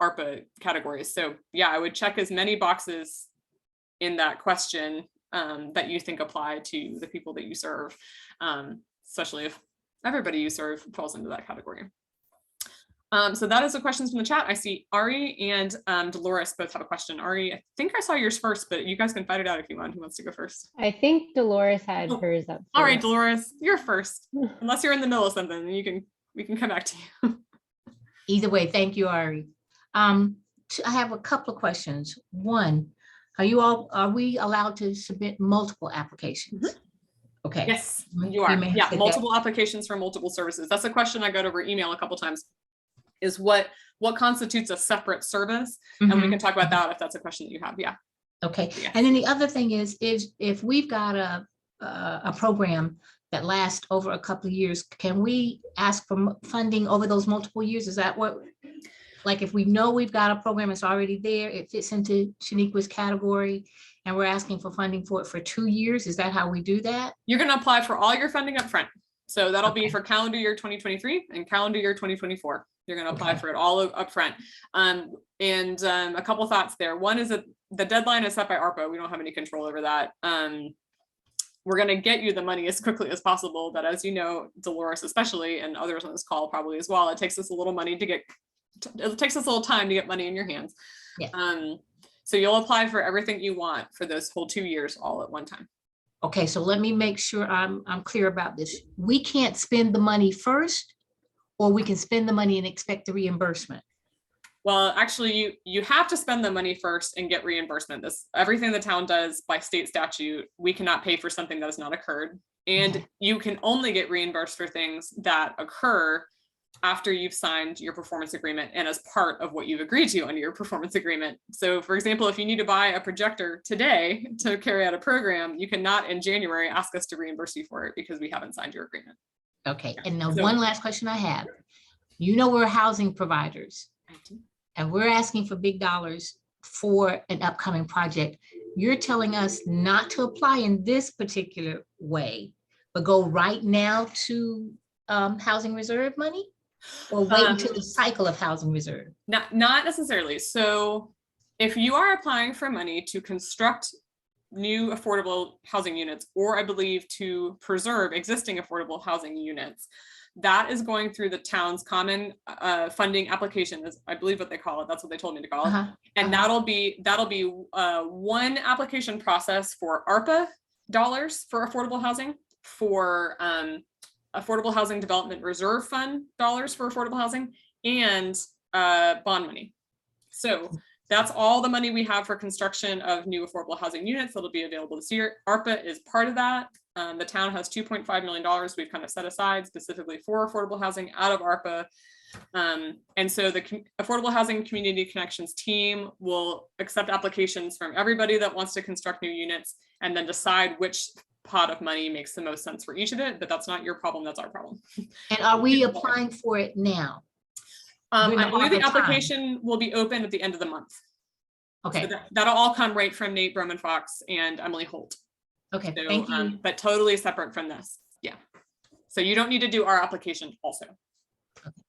ARPA categories. So yeah, I would check as many boxes in that question that you think apply to the people that you serve, especially if everybody you serve falls into that category. So that is the questions from the chat. I see Ari and Dolores both have a question. Ari, I think I saw yours first, but you guys can fight it out if you want. Who wants to go first? I think Dolores had hers up. All right, Dolores, you're first. Unless you're in the middle of something, then we can come back to you. Either way, thank you, Ari. I have a couple of questions. One, are we allowed to submit multiple applications? Mm-hmm. Okay. Yes, you are. Yeah, multiple applications for multiple services. That's a question I got over email a couple times. Is what constitutes a separate service? Mm-hmm. And we can talk about that if that's a question that you have. Yeah. Okay. Yeah. And then the other thing is if we've got a program that lasts over a couple of years, can we ask for funding over those multiple years? Is that what, like, if we know we've got a program that's already there, it fits into Shaniqua's category, and we're asking for funding for it for 2 years, is that how we do that? You're going to apply for all your funding up front. So that'll be for calendar year 2023 and calendar year 2024. You're going to apply for it all up front. And a couple thoughts there. One is that the deadline is set by ARPA. We don't have any control over that. We're going to get you the money as quickly as possible. But as you know, Dolores especially, and others on this call probably as well, it takes us a little time to get money in your hands. Yeah. So you'll apply for everything you want for those whole 2 years all at one time. Okay, so let me make sure I'm clear about this. We can't spend the money first, or we can spend the money and expect the reimbursement. Well, actually, you have to spend the money first and get reimbursement. Everything the town does by state statute, we cannot pay for something that has not occurred. And you can only get reimbursed for things that occur after you've signed your performance agreement and as part of what you've agreed to under your performance agreement. So for example, if you need to buy a projector today to carry out a program, you cannot in January ask us to reimburse you for it because we haven't signed your agreement. Okay, and now one last question I have. You know, we're housing providers and we're asking for big dollars for an upcoming project. You're telling us not to apply in this particular way, but go right now to housing reserve money, or wait until the cycle of housing reserve? Not necessarily. So if you are applying for money to construct new affordable housing units, or I believe to preserve existing affordable housing units, that is going through the town's common funding application, is I believe what they call it. That's what they told me to call it. And that'll be one application process for ARPA dollars for affordable housing, for affordable housing development reserve fund dollars for affordable housing, and bond money. So that's all the money we have for construction of new affordable housing units that'll be available this year. ARPA is part of that. The town has $2.5 million we've kind of set aside specifically for affordable housing out of ARPA. And so the Affordable Housing Community Connections team will accept applications from everybody that wants to construct new units and then decide which pot of money makes the most sense for each of it, but that's not your problem, that's our problem. And are we applying for it now? I believe the application will be open at the end of the month. Okay. So that'll all come right from Nate Broman Fox and Emily Holt. Okay, So, thank you. but totally separate from this. Yeah. So you don't need to do our application also,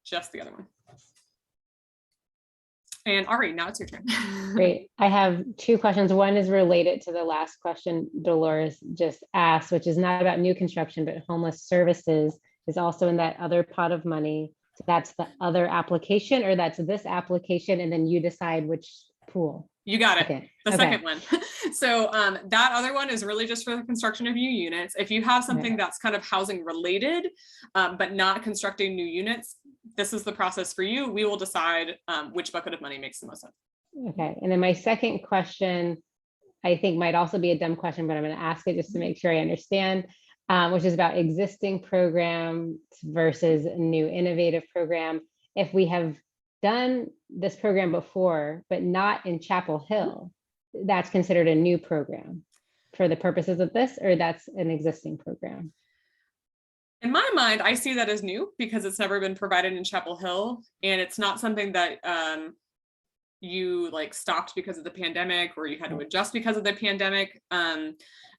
just the other one. And Ari, now it's your turn. Great. I have two questions. One is related to the last question Dolores just asked, which is not about new construction, but homeless services is also in that other pot of money. So that's the other application, or that's this application, and then you decide which pool. You got it. Okay. The second one. So that other one is really just for the construction of new units. If you have something that's kind of housing related, but not constructing new units, this is the process for you. We will decide which bucket of money makes the most sense. Okay. And then my second question, I think might also be a dumb question, but I'm going to ask it just to make sure I understand, which is about existing programs versus a new innovative program. If we have done this program before, but not in Chapel Hill, that's considered a new program for the purposes of this, or that's an existing program? In my mind, I see that as new because it's never been provided in Chapel Hill, and it's not something that you like stopped because of the pandemic or you had to adjust because of the pandemic.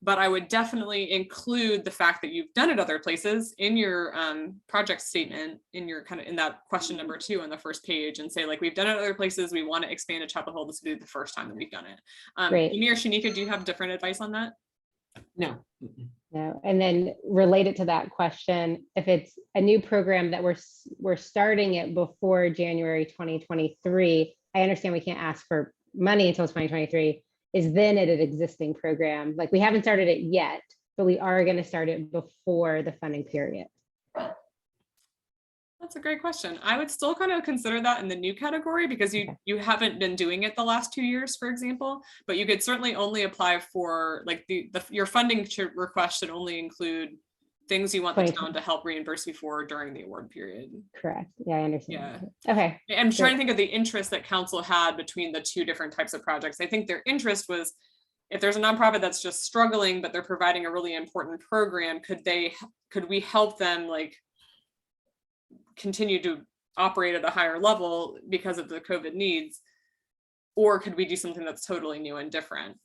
But I would definitely include the fact that you've done it other places in your project statement, in your kind of in that question number 2 on the first page, and say like, we've done it other places, we want to expand to Chapel Hill, this would be the first time that we've done it. Amy or Shanika, do you have different advice on that? No. No. And then related to that question, if it's a new program that we're starting it before January 2023, I understand we can't ask for money until 2023. Is then it an existing program? Like we haven't started it yet, but we are going to start it before the funding period. That's a great question. I would still kind of consider that in the new category because you haven't been doing it the last 2 years, for example, but you could certainly only apply for like your funding request should only include things you want the town to help reimburse you for during the award period. Correct. Yeah, I understand. Yeah. Okay. I'm trying to think of the interest that council had between the two different types of projects. I think their interest was if there's a nonprofit that's just struggling, but they're providing a really important program, could we help them like continue to operate at a higher level because of the COVID needs? Or could we do something that's totally new and different?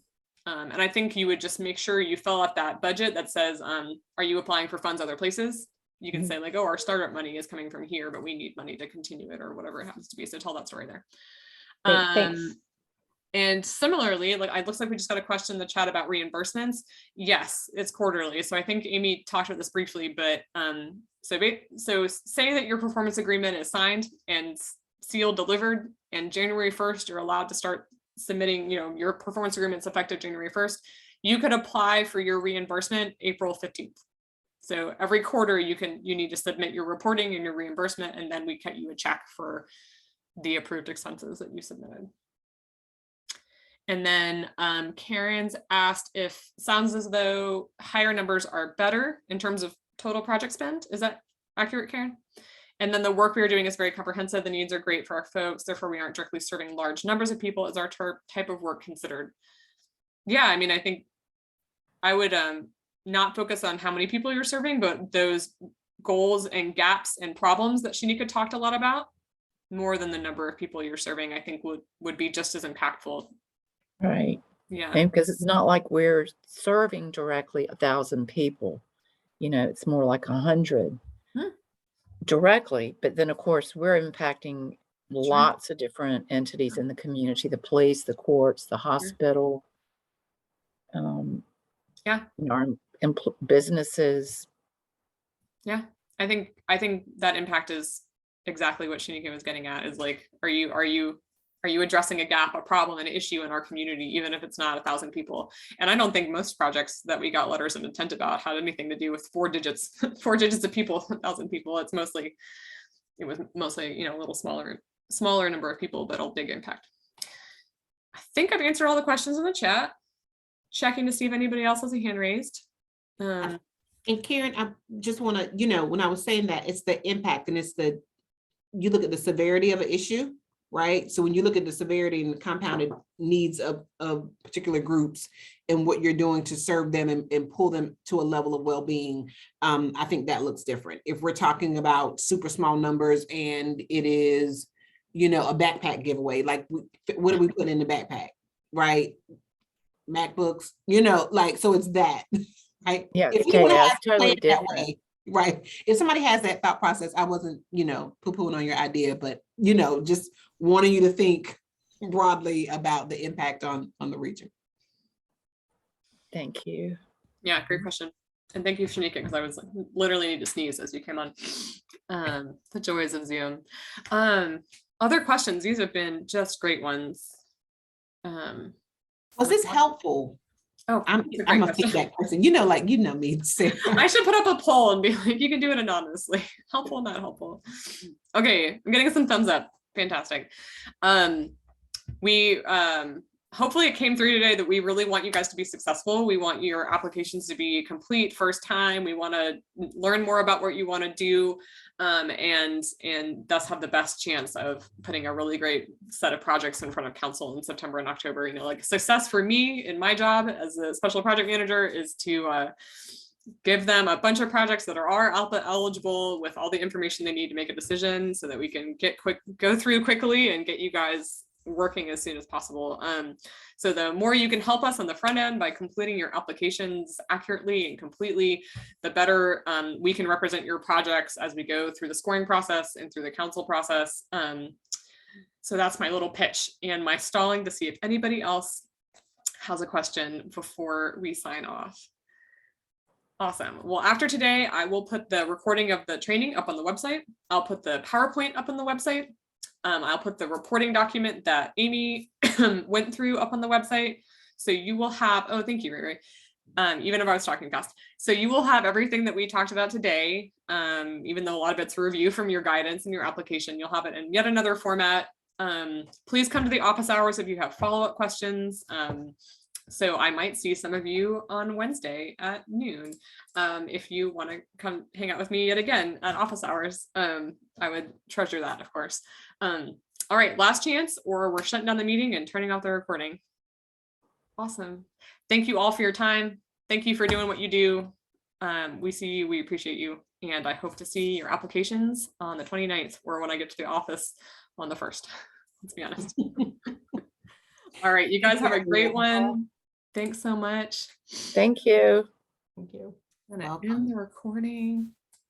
And I think you would just make sure you fill out that budget that says, are you applying for funds other places? You can say like, oh, our startup money is coming from here, but we need money to continue it or whatever it happens to be. So tell that story there. Great, thanks. And similarly, like it looks like we just got a question in the chat about reimbursements. Yes, it's quarterly. So I think Amy talked about this briefly, but so say that your performance agreement is signed and sealed, delivered, and January 1st, you're allowed to start submitting, your performance agreement's effective January 1st. You could apply for your reimbursement April 15th. So every quarter you need to submit your reporting and your reimbursement, and then we cut you a check for the approved expenses that you submitted. And then Karen's asked if sounds as though higher numbers are better in terms of total project spend. Is that accurate, Karen? And then the work we are doing is very comprehensive. The needs are great for our folks. Therefore, we aren't directly serving large numbers of people. Is our type of work considered? Yeah, I mean, I think I would not focus on how many people you're serving, but those goals and gaps and problems that Shanika talked a lot about, more than the number of people you're serving, I think would be just as impactful. Right. Yeah. And because it's not like we're serving directly 1,000 people, you know, it's more like 100 directly. But then, of course, we're impacting lots of different entities in the community, the police, the courts, the hospital, yeah, you know, our businesses. Yeah, I think that impact is exactly what Shanika was getting at, is like, are you addressing a gap, a problem, an issue in our community, even if it's not 1,000 people? And I don't think most projects that we got letters of intent about had anything to do with 4 digits of people, 1,000 people. It was mostly, you know, a little smaller number of people, but a big impact. I think I've answered all the questions in the chat. Checking to see if anybody else has a hand raised. And Karen, I just want to, you know, when I was saying that, it's the impact and you look at the severity of an issue, right? So when you look at the severity and the compounded needs of particular groups and what you're doing to serve them and pull them to a level of well-being, I think that looks different. If we're talking about super small numbers and it is, you know, a backpack giveaway, like what do we put in the backpack, right? MacBooks, you know, like, so it's that, right? Yeah, If okay, yeah, it's totally different. Way, right? If somebody has that thought process, I wasn't, you know, poo-pooing on your idea, but, you know, just wanting you to think broadly about the impact on the region. Thank you. Yeah, great question. And thank you, Shanika, because I was like, literally need to sneeze as you came on. The joys of Zoom. Other questions? These have been just great ones. Was this helpful? Oh, I'm a feedback person. You know, like, you know me, Sarah. I should put up a poll and be like, you can do it anonymously. Helpful, not helpful. Okay, I'm getting some thumbs up. Fantastic. Hopefully it came through today that we really want you guys to be successful. We want your applications to be complete first time. We want to learn more about what you want to do, and thus have the best chance of putting a really great set of projects in front of council in September and October. You know, like, success for me in my job as a special project manager is to give them a bunch of projects that are ARPA eligible with all the information they need to make a decision, so that we can go through quickly and get you guys working as soon as possible. So the more you can help us on the front end by completing your applications accurately and completely, the better we can represent your projects as we go through the scoring process and through the council process. So that's my little pitch and my stalling to see if anybody else has a question before we sign off. Awesome. Well, after today, I will put the recording of the training up on the website. I'll put the PowerPoint up on the website. I'll put the reporting document that Amy went through up on the website. So you will have, oh, thank you, Ray. Even if I was talking fast. So you will have everything that we talked about today, even though a lot of it's a review from your guidance and your application. You'll have it in yet another format. Please come to the office hours if you have follow-up questions. So I might see some of you on Wednesday at noon. If you want to come hang out with me yet again at office hours, I would treasure that, of course. All right, last chance, or we're shutting down the meeting and turning off the recording. Awesome. Thank you all for your time. Thank you for doing what you do. We see you, we appreciate you. And I hope to see your applications on the 29th, or when I get to the office on the 1st. Let's be honest. All right, you guys have a great one. Thanks so much. Thank you. Thank you. I'm gonna end the recording.